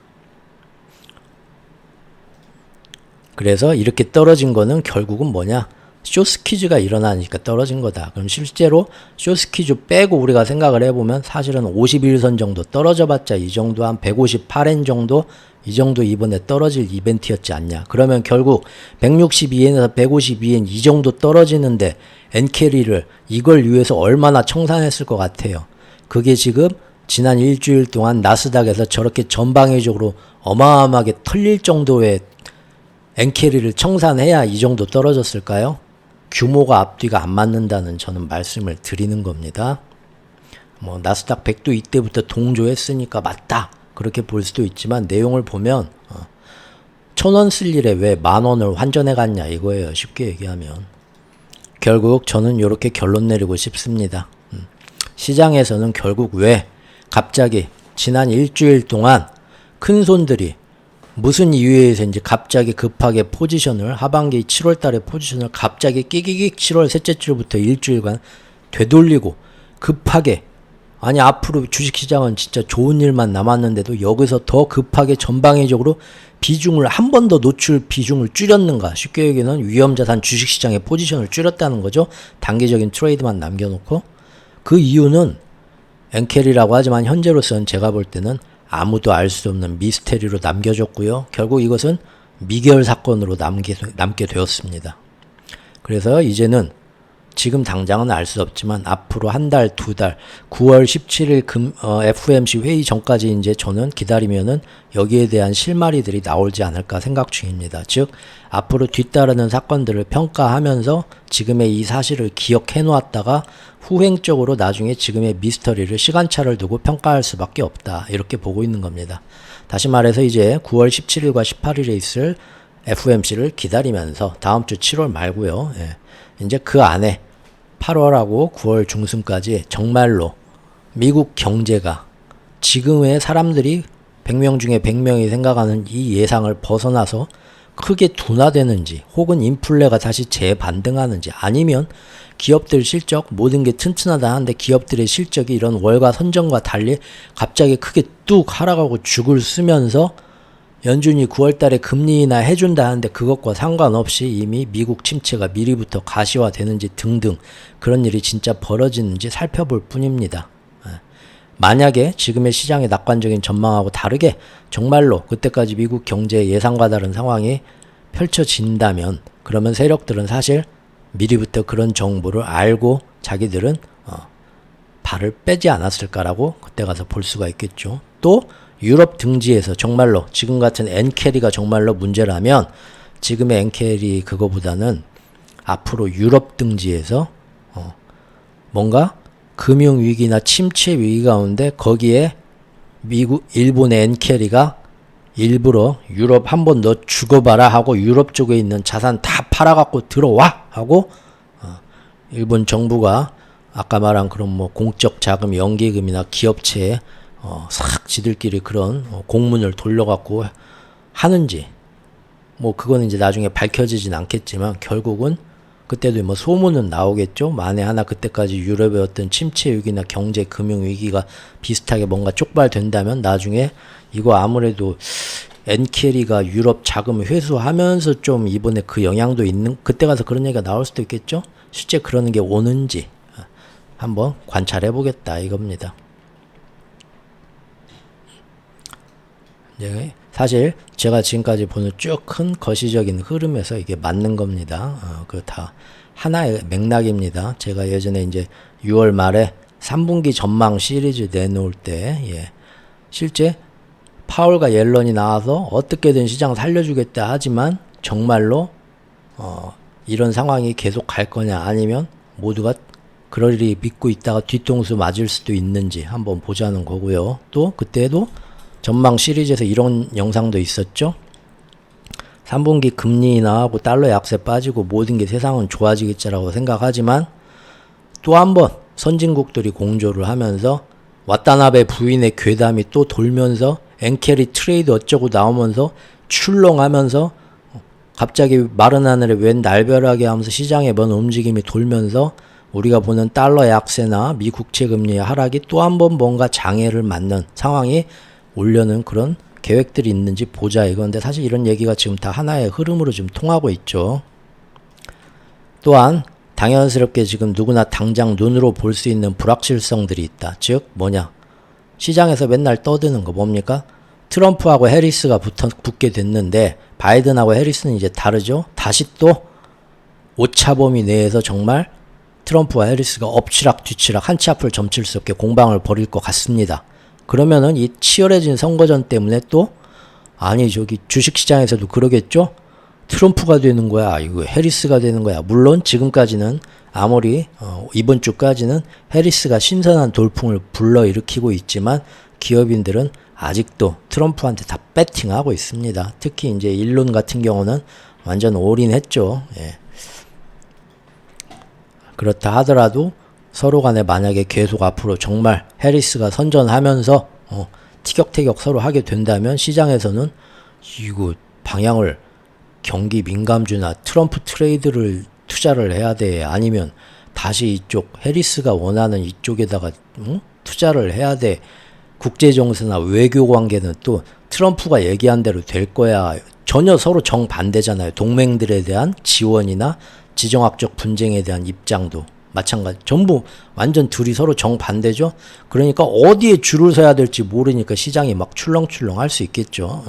Speaker 1: 그래서 이렇게 떨어진 거는 결국은 뭐냐? 숏스퀴즈가 일어나니까 떨어진 거다. 그럼 실제로 숏스퀴즈 빼고 우리가 생각을 해보면 사실은 51선 정도 떨어져 봤자 이 정도 한 158엔 정도 이 정도 이번에 떨어질 이벤트였지 않냐. 그러면 결국 162엔에서 152엔 이 정도 떨어지는데 엔캐리를 이걸 위해서 얼마나 청산했을 것 같아요. 그게 지금 지난 일주일 동안 나스닥에서 저렇게 전방위적으로 어마어마하게 털릴 정도의 엔캐리를 청산해야 이 정도 떨어졌을까요? 규모가 앞뒤가 안 맞는다는 저는 말씀을 드리는 겁니다. 나스닥 100도 이때부터 동조했으니까 맞다. 그렇게 볼 수도 있지만 내용을 보면 1,000원 쓸 일에 왜 10,000원을 환전해 갔냐 이거예요. 쉽게 얘기하면. 결국 저는 이렇게 결론 내리고 싶습니다. 시장에서는 결국 왜 갑자기 지난 일주일 동안 큰 손들이 무슨 이유에 의해서인지 갑자기 급하게 포지션을 하반기 7월 달에 포지션을 갑자기 끼기기 7월 셋째 주부터 일주일간 되돌리고 급하게 아니 앞으로 주식시장은 진짜 좋은 일만 남았는데도 여기서 더 급하게 전방위적으로 비중을 한 번 더 노출 비중을 줄였는가. 쉽게 얘기하면 위험자산 주식시장의 포지션을 줄였다는 거죠. 단기적인 트레이드만 남겨놓고. 그 이유는 엔캐리라고 하지만 현재로서는 제가 볼 때는 아무도 알 수 없는 미스테리로 남겨졌고요. 결국 이것은 미결 사건으로 남게 되었습니다. 그래서 이제는 지금 당장은 알 수 없지만 앞으로 한 달, 두 달, 9월 17일 FOMC 회의 전까지 이제 저는 기다리면은 여기에 대한 실마리들이 나오지 않을까 생각 중입니다. 즉, 앞으로 뒤따르는 사건들을 평가하면서 지금의 이 사실을 기억해 놓았다가 후행적으로 나중에 지금의 미스터리를 시간차를 두고 평가할 수밖에 없다. 이렇게 보고 있는 겁니다. 다시 말해서 이제 9월 17일과 18일에 있을 FOMC를 기다리면서 다음 주 7월 말고요. 이제 그 안에 8월하고 9월 중순까지 정말로 미국 경제가 지금의 사람들이 100명 중에 100명이 생각하는 이 예상을 벗어나서 크게 둔화되는지 혹은 인플레가 다시 재반등하는지 아니면 기업들 실적 모든 게 튼튼하다 하는데 기업들의 실적이 이런 월가 선전과 달리 갑자기 크게 뚝 하락하고 죽을 쓰면서 연준이 9월 달에 금리 인하 해준다 하는데 그것과 상관없이 이미 미국 침체가 미리부터 가시화되는지 등등 그런 일이 진짜 벌어지는지 살펴볼 뿐입니다. 만약에 지금의 시장의 낙관적인 전망하고 다르게 정말로 그때까지 미국 경제의 예상과 다른 상황이 펼쳐진다면 그러면 세력들은 사실 미리부터 그런 정보를 알고 자기들은 발을 빼지 않았을까라고 그때 가서 볼 수가 있겠죠. 또 유럽 등지에서 정말로 지금 같은 엔캐리가 정말로 문제라면 지금의 엔캐리 그거보다는 앞으로 유럽 등지에서 뭔가 금융위기나 침체 위기 가운데 거기에 미국, 일본의 엔캐리가 일부러 유럽 한번 너 죽어봐라 하고 유럽 쪽에 있는 자산 다 팔아갖고 들어와 하고 일본 정부가 아까 말한 그런 뭐 공적 자금 연기금이나 기업체에 싹 지들끼리 그런 공문을 돌려갖고 하는지 뭐 그거는 이제 나중에 밝혀지진 않겠지만 결국은 그때도 뭐 소문은 나오겠죠. 만에 하나 그때까지 유럽의 어떤 침체 위기나 경제 금융 위기가 비슷하게 뭔가 촉발된다면 나중에 이거 아무래도 엔캐리가 유럽 자금을 회수하면서 좀 이번에 그 영향도 있는 그때 가서 그런 얘기가 나올 수도 있겠죠. 실제 그러는 게 오는지 한번 관찰해 보겠다 이겁니다. 네, 사실 제가 지금까지 보는 쭉 큰 거시적인 흐름에서 이게 맞는 겁니다. 그 다 하나의 맥락입니다. 제가 예전에 이제 6월 말에 3분기 전망 시리즈 내놓을 때 실제 파월과 옐런이 나와서 어떻게든 시장 살려주겠다 하지만 정말로 이런 상황이 계속 갈 거냐 아니면 모두가 그러리 믿고 있다가 뒤통수 맞을 수도 있는지 한번 보자는 거고요. 또 그때도 전망 시리즈에서 이런 영상도 있었죠. 3분기 금리 인하하고 달러 약세 빠지고 모든 게 세상은 좋아지겠지라고 생각하지만 또 한 번 선진국들이 공조를 하면서 와타나베 부인의 괴담이 또 돌면서 엔캐리 트레이드 어쩌고 나오면서 출렁하면서 갑자기 마른 하늘에 웬 날벼락이 하면서 시장에 뭔 움직임이 돌면서 우리가 보는 달러 약세나 미 국채 금리의 하락이 또 한 번 뭔가 장애를 맞는 상황이 올려는 그런 계획들이 있는지 보자 이건데 사실 이런 얘기가 지금 다 하나의 흐름으로 지금 통하고 있죠. 또한 당연스럽게 지금 누구나 당장 눈으로 볼 수 있는 불확실성들이 있다. 즉 뭐냐? 시장에서 맨날 떠드는 거 뭡니까? 트럼프하고 해리스가 붙게 됐는데 바이든하고 해리스는 이제 다르죠. 다시 또 오차범위 내에서 정말 트럼프와 해리스가 엎치락 뒤치락 한 치 앞을 점칠 수 없게 공방을 벌일 것 같습니다. 그러면은 이 치열해진 선거전 때문에 또 아니 저기 주식시장에서도 그러겠죠. 트럼프가 되는 거야 이거 해리스가 되는 거야. 물론 지금까지는 아무리 이번 주까지는 해리스가 신선한 돌풍을 불러일으키고 있지만 기업인들은 아직도 트럼프한테 다 배팅하고 있습니다. 특히 이제 일론 같은 경우는 완전 올인했죠. 그렇다 하더라도 서로 간에 만약에 계속 앞으로 정말 해리스가 선전하면서 티격태격 서로 하게 된다면 시장에서는 이거 방향을 경기 민감주나 트럼프 트레이드를 투자를 해야 돼 아니면 다시 이쪽 해리스가 원하는 이쪽에다가 투자를 해야 돼. 국제정세나 외교관계는 또 트럼프가 얘기한 대로 될 거야. 전혀 서로 정반대잖아요. 동맹들에 대한 지원이나 지정학적 분쟁에 대한 입장도 마찬가지. 전부 완전 둘이 서로 정반대죠. 그러니까 어디에 줄을 서야 될지 모르니까 시장이 막 출렁출렁 할 수 있겠죠.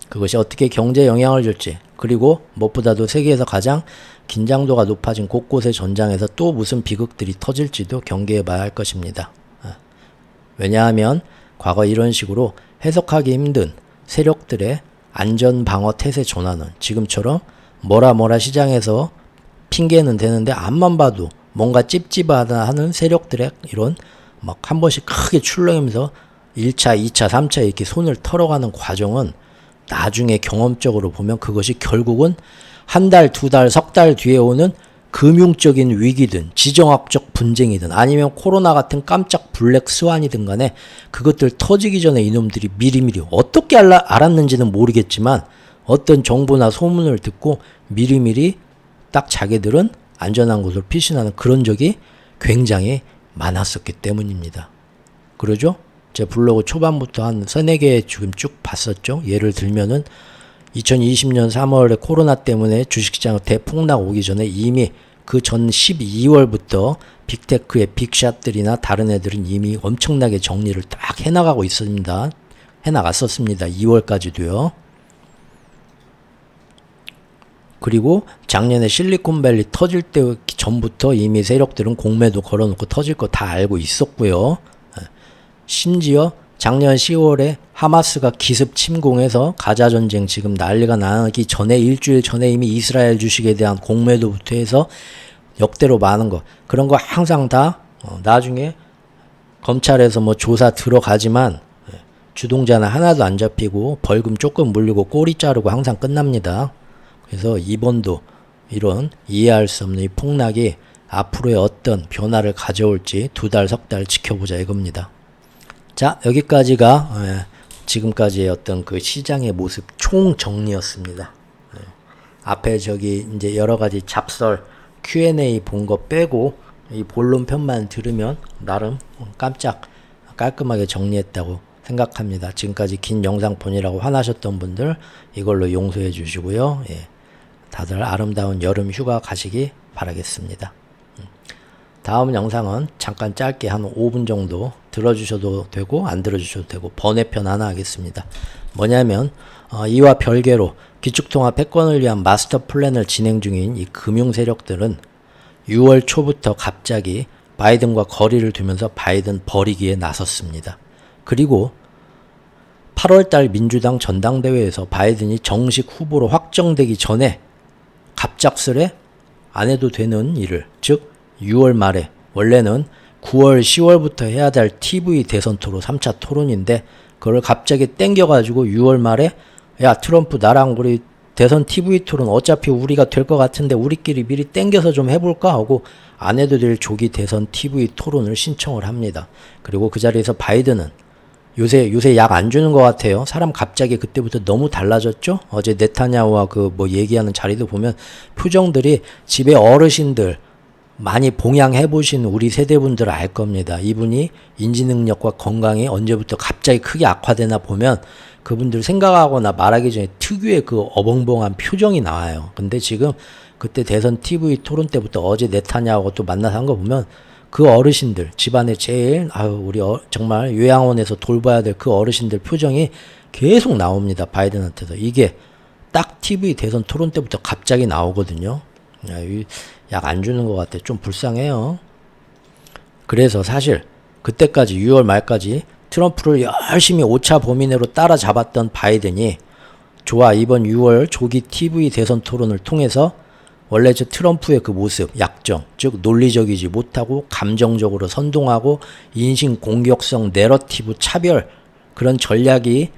Speaker 1: 그것이 어떻게 경제에 영향을 줄지 그리고 무엇보다도 세계에서 가장 긴장도가 높아진 곳곳의 전장에서 또 무슨 비극들이 터질지도 경계해 봐야 할 것입니다. 왜냐하면 과거 이런 식으로 해석하기 힘든 세력들의 안전방어 태세 전환은 지금처럼 뭐라 시장에서 핑계는 되는데 앞만 봐도 뭔가 찝찝하다 하는 세력들의 이런 막 한 번씩 크게 출렁이면서 1차, 2차, 3차 이렇게 손을 털어가는 과정은 나중에 경험적으로 보면 그것이 결국은 한 달, 두 달, 석 달 뒤에 오는 금융적인 위기든 지정학적 분쟁이든 아니면 코로나 같은 깜짝 블랙 스완이든 간에 그것들 터지기 전에 이놈들이 미리미리 어떻게 알았는지는 모르겠지만 어떤 정보나 소문을 듣고 미리미리 딱 자기들은 안전한 곳으로 피신하는 그런 적이 굉장히 많았었기 때문입니다. 그러죠? 제 블로그 초반부터 한 3-4개 지금 쭉 봤었죠. 예를 들면은 2020년 3월에 코로나 때문에 주식시장 대폭락 오기 전에 이미 그 전 12월부터 빅테크의 빅샷들이나 다른 애들은 이미 엄청나게 정리를 딱 해나가고 있습니다. 해나갔었습니다. 2월까지도요. 그리고 작년에 실리콘밸리 터질 때 전부터 이미 세력들은 공매도 걸어놓고 터질 거 다 알고 있었고요. 심지어 작년 10월에 하마스가 기습 침공해서 가자 전쟁 지금 난리가 나기 전에 일주일 전에 이미 이스라엘 주식에 대한 공매도부터 해서 역대로 많은 거 그런 거 항상 다 나중에 검찰에서 뭐 조사 들어가지만 주동자는 하나도 안 잡히고 벌금 조금 물리고 꼬리 자르고 항상 끝납니다. 그래서 이번도 이런 이해할 수 없는 이 폭락이 앞으로의 어떤 변화를 가져올지 2달, 3달 지켜보자 이겁니다. 자, 여기까지가 지금까지의 어떤 그 시장의 모습 총 정리였습니다. 앞에 저기 이제 여러 가지 잡설 Q&A 본 거 빼고 이 본론 편만 들으면 나름 깜짝 깔끔하게 정리했다고 생각합니다. 지금까지 긴 영상 보느라고 화나셨던 분들 이걸로 용서해 주시고요. 예. 다들 아름다운 여름 휴가 가시기 바라겠습니다. 다음 영상은 잠깐 짧게 한 5분 정도 들어주셔도 되고 안 들어주셔도 되고 번외편 하나 하겠습니다. 뭐냐면 이와 별개로 기축통화 패권을 위한 마스터 플랜을 진행 중인 이 금융 세력들은 6월 초부터 갑자기 바이든과 거리를 두면서 바이든 버리기에 나섰습니다. 그리고 8월달 민주당 전당대회에서 바이든이 정식 후보로 확정되기 전에 갑작스레 안 해도 되는 일을 즉 6월 말에 원래는 9월 10월부터 해야 될 TV 대선 토론 3차 토론인데 그걸 갑자기 땡겨가지고 6월 말에 야 트럼프 나랑 우리 대선 TV 토론 어차피 우리가 될 것 같은데 우리끼리 미리 땡겨서 좀 해볼까 하고 안 해도 될 조기 대선 TV 토론을 신청을 합니다. 그리고 그 자리에서 바이든은 요새 약 안 주는 것 같아요. 사람 갑자기 그때부터 너무 달라졌죠? 어제 네타냐후와 그 뭐 얘기하는 자리도 보면 표정들이 집에 어르신들 많이 봉양해보신 우리 세대분들 알 겁니다. 이분이 인지능력과 건강이 언제부터 갑자기 크게 악화되나 보면 그분들 생각하거나 말하기 전에 특유의 그 어벙벙한 표정이 나와요. 근데 지금 그때 대선 TV 토론 때부터 어제 네타냐후하고 또 만나서 한 거 보면 그 어르신들 집안에 제일 우리 정말 요양원에서 돌봐야 될 그 어르신들 표정이 계속 나옵니다. 바이든한테서. 이게 딱 TV 대선 토론 때부터 갑자기 나오거든요. 약 안 주는 것 같아. 좀 불쌍해요. 그래서 사실 그때까지 6월 말까지 트럼프를 열심히 오차 범인으로 따라잡았던 바이든이 좋아 이번 6월 조기 TV 대선 토론을 통해서 원래 저 트럼프의 그 모습, 약점, 즉 논리적이지 못하고 감정적으로 선동하고 인신 공격성, 내러티브, 차별 그런 전략이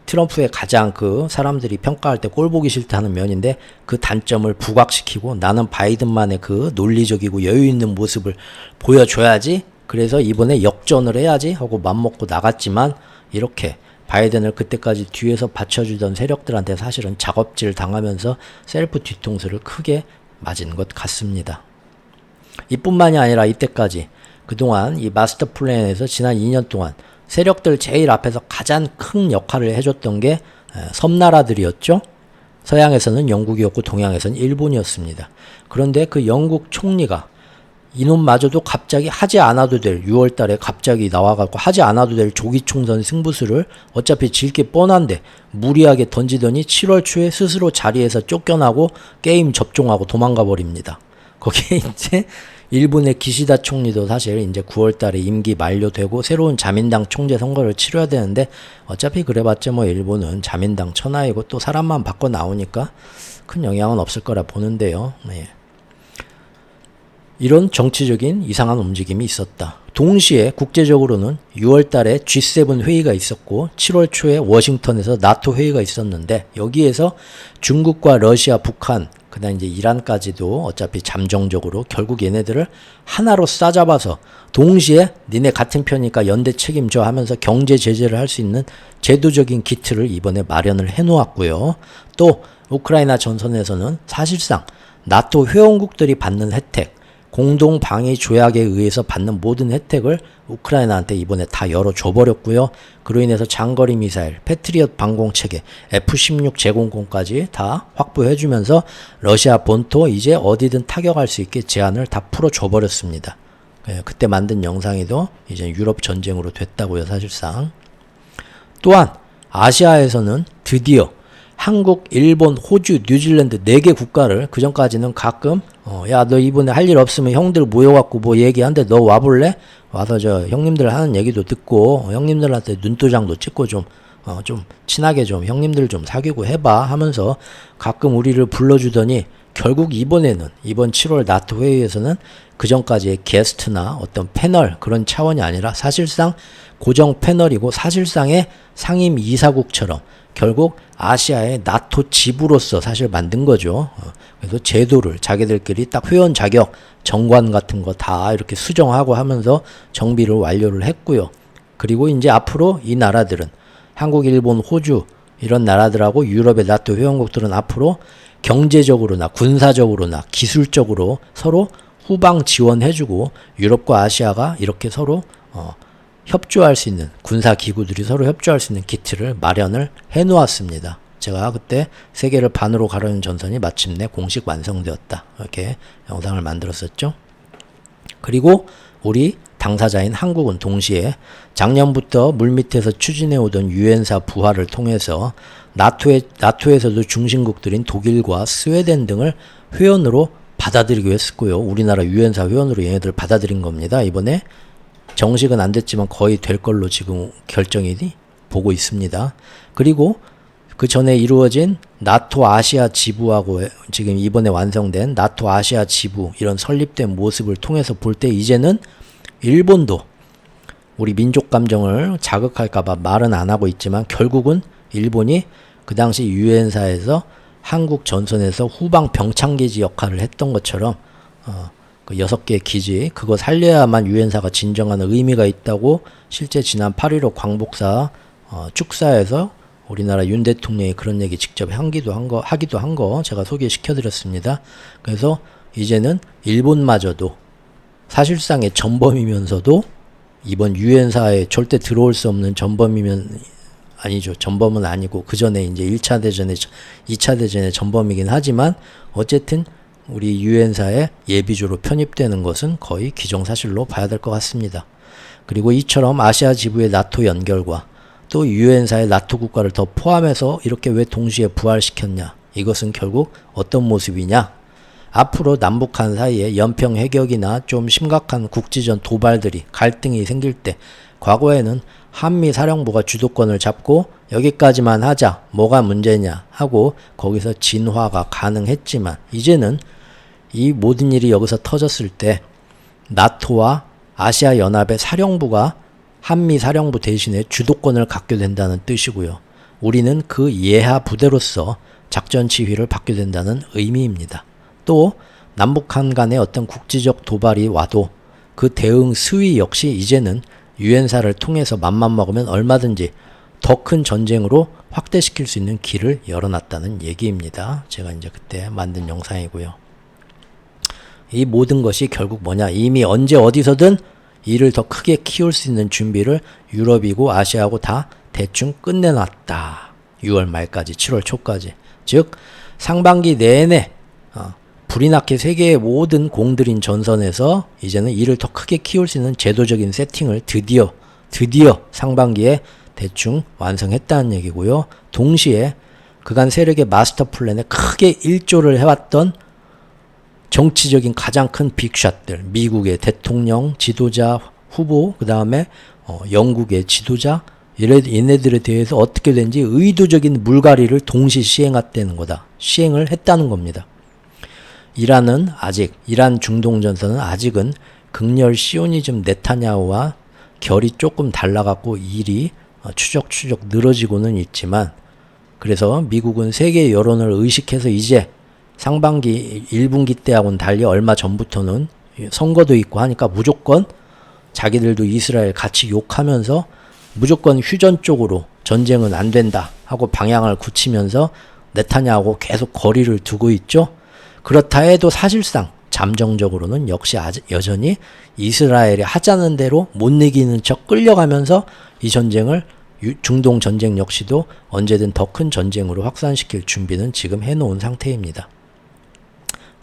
Speaker 1: 트럼프의 가장 그 사람들이 평가할 때 꼴보기 싫다 하는 면인데 그 단점을 부각시키고 나는 바이든만의 그 논리적이고 여유 있는 모습을 보여줘야지 그래서 이번에 역전을 해야지 하고 맘먹고 나갔지만 이렇게 바이든을 그때까지 뒤에서 받쳐주던 세력들한테 사실은 작업질 당하면서 셀프 뒤통수를 크게 맞은 것 같습니다. 이뿐만이 아니라 이때까지 그동안 이 마스터 플랜에서 지난 2년 동안 세력들 제일 앞에서 가장 큰 역할을 해줬던 게 섬나라들이었죠. 서양에서는 영국이었고 동양에서는 일본이었습니다. 그런데 그 영국 총리가 이놈마저도 갑자기 하지 않아도 될 6월 달에 갑자기 나와갖고 하지 않아도 될 조기 총선 승부수를 어차피 질 게 뻔한데 무리하게 던지더니 7월 초에 스스로 자리에서 쫓겨나고 게임 접종하고 도망가 버립니다. 거기에 이제 일본의 기시다 총리도 사실 이제 9월 달에 임기 만료되고 새로운 자민당 총재 선거를 치러야 되는데 어차피 그래봤자 뭐 일본은 자민당 천하이고 또 사람만 바꿔 나오니까 큰 영향은 없을 거라 보는데요. 네. 이런 정치적인 이상한 움직임이 있었다. 동시에 국제적으로는 6월 달에 G7 회의가 있었고 7월 초에 워싱턴에서 나토 회의가 있었는데 여기에서 중국과 러시아, 북한 그다음 이제 이란까지도 어차피 잠정적으로 결국 얘네들을 하나로 싸잡아서 동시에 니네 같은 편이니까 연대 책임져 하면서 경제 제재를 할 수 있는 제도적인 기틀을 이번에 마련을 해 놓았고요. 또 우크라이나 전선에서는 사실상 나토 회원국들이 받는 혜택, 공동 방위 조약에 의해서 받는 모든 혜택을 우크라이나한테 이번에 다 열어줘 버렸고요. 그로 인해서 장거리 미사일, 패트리엇 방공체계, F-16 제공권까지 다 확보해 주면서 러시아 본토 이제 어디든 타격할 수 있게 제한을 다 풀어줘 버렸습니다. 그때 만든 영상에도 이제 유럽 전쟁으로 됐다고요, 사실상. 또한 아시아에서는 드디어 한국, 일본, 호주, 뉴질랜드 4개 국가를 그전까지는 가끔 야 너 이번에 할 일 없으면 형들 모여갖고 뭐 얘기한데 너 와볼래? 와서 저 형님들 하는 얘기도 듣고 형님들한테 눈도장도 찍고 좀 친하게 좀 형님들 좀 사귀고 해봐 하면서 가끔 우리를 불러주더니 결국 이번에는 이번 7월 나토 회의에서는 그전까지의 게스트나 어떤 패널 그런 차원이 아니라 사실상 고정 패널이고 사실상의 상임 이사국처럼 결국 아시아의 나토 지부로서 사실 만든 거죠. 그래서 제도를 자기들끼리 딱 회원 자격, 정관 같은 거 다 이렇게 수정하고 하면서 정비를 완료를 했고요. 그리고 이제 앞으로 이 나라들은 한국, 일본, 호주 이런 나라들하고 유럽의 나토 회원국들은 앞으로 경제적으로나 군사적으로나 기술적으로 서로 후방 지원해주고 유럽과 아시아가 이렇게 서로 협조할 수 있는 군사기구들이 서로 협조할 수 있는 기틀을 마련을 해놓았습니다. 제가 그때 세계를 반으로 가르는 전선이 마침내 공식 완성되었다. 이렇게 영상을 만들었었죠. 그리고 우리 당사자인 한국은 동시에 작년부터 물밑에서 추진해오던 유엔사 부활을 통해서 나토에서도 중심국들인 독일과 스웨덴 등을 회원으로 받아들이기로 했었고요. 우리나라 유엔사 회원으로 얘네들 받아들인 겁니다. 이번에 정식은 안 됐지만 거의 될 걸로 지금 결정이 보고 있습니다. 그리고 그 전에 이루어진 나토 아시아 지부하고 지금 이번에 완성된 나토 아시아 지부 이런 설립된 모습을 통해서 볼 때 이제는 일본도 우리 민족 감정을 자극할까봐 말은 안 하고 있지만 결국은 일본이 그 당시 유엔사에서 한국 전선에서 후방 병창기지 역할을 했던 것처럼 그 6개 기지 그거 살려야만 유엔사가 진정한 의미가 있다고 실제 지난 8.15 광복사 축사에서 우리나라 윤 대통령이 그런 얘기 직접 하기도 한 거 제가 소개시켜 드렸습니다. 그래서 이제는 일본마저도 사실상의 전범이면서도 이번 유엔사에 절대 들어올 수 없는 전범이면 아니죠. 전범은 아니고 그 전에 이제 1차 대전에 2차 대전의 전범이긴 하지만 어쨌든 우리 유엔사에 예비조로 편입되는 것은 거의 기정사실로 봐야 될 것 같습니다. 그리고 이처럼 아시아 지부의 나토 연결과 또 유엔사의 나토 국가를 더 포함해서 이렇게 왜 동시에 부활시켰냐? 이것은 결국 어떤 모습이냐? 앞으로 남북한 사이에 연평 해격이나 좀 심각한 국지전 도발들이 갈등이 생길 때 과거에는 한미 사령부가 주도권을 잡고 여기까지만 하자 뭐가 문제냐 하고 거기서 진화가 가능했지만 이제는 이 모든 일이 여기서 터졌을 때 나토와 아시아 연합의 사령부가 한미 사령부 대신에 주도권을 갖게 된다는 뜻이고요. 우리는 그 예하 부대로서 작전 지휘를 받게 된다는 의미입니다. 또 남북한 간의 어떤 국지적 도발이 와도 그 대응 수위 역시 이제는 유엔사를 통해서 맘만 먹으면 얼마든지 더 큰 전쟁으로 확대시킬 수 있는 길을 열어놨다는 얘기입니다. 제가 이제 그때 만든 영상이고요. 이 모든 것이 결국 뭐냐? 이미 언제 어디서든 이를 더 크게 키울 수 있는 준비를 유럽이고 아시아하고 다 대충 끝내놨다. 6월 말까지 7월 초까지. 즉 상반기 내내 불이 나게 세계의 모든 공들인 전선에서 이제는 이를 더 크게 키울 수 있는 제도적인 세팅을 드디어 상반기에 대충 완성했다는 얘기고요. 동시에 그간 세력의 마스터 플랜에 크게 일조를 해왔던 정치적인 가장 큰 빅샷들, 미국의 대통령, 지도자, 후보, 그 다음에 영국의 지도자, 얘네들에 대해서 어떻게 된지 의도적인 물갈이를 동시 시행했다는 거다. 시행을 했다는 겁니다. 이란 중동 전선은 아직은 극렬 시오니즘 네타냐후와 결이 조금 달라갖고 일이 추적추적 늘어지고는 있지만 그래서 미국은 세계 여론을 의식해서 이제 상반기 1분기 때하고는 달리 얼마 전부터는 선거도 있고 하니까 무조건 자기들도 이스라엘 같이 욕하면서 무조건 휴전 쪽으로 전쟁은 안 된다 하고 방향을 굳히면서 네타냐하고 계속 거리를 두고 있죠. 그렇다 해도 사실상 잠정적으로는 역시 여전히 이스라엘이 하자는 대로 못 이기는 척 끌려가면서 이 전쟁을 중동 전쟁 역시도 언제든 더 큰 전쟁으로 확산시킬 준비는 지금 해놓은 상태입니다.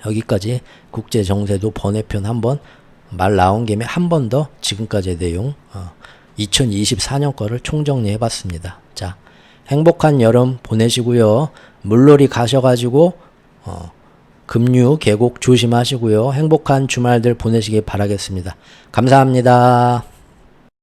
Speaker 1: 여기까지 국제정세도 번외편 한번 말 나온 김에 한 번 더 지금까지의 내용 2024년 거를 총정리해 봤습니다. 자, 행복한 여름 보내시고요. 물놀이 가셔가지고 급류 계곡 조심하시고요. 행복한 주말들 보내시길 바라겠습니다. 감사합니다.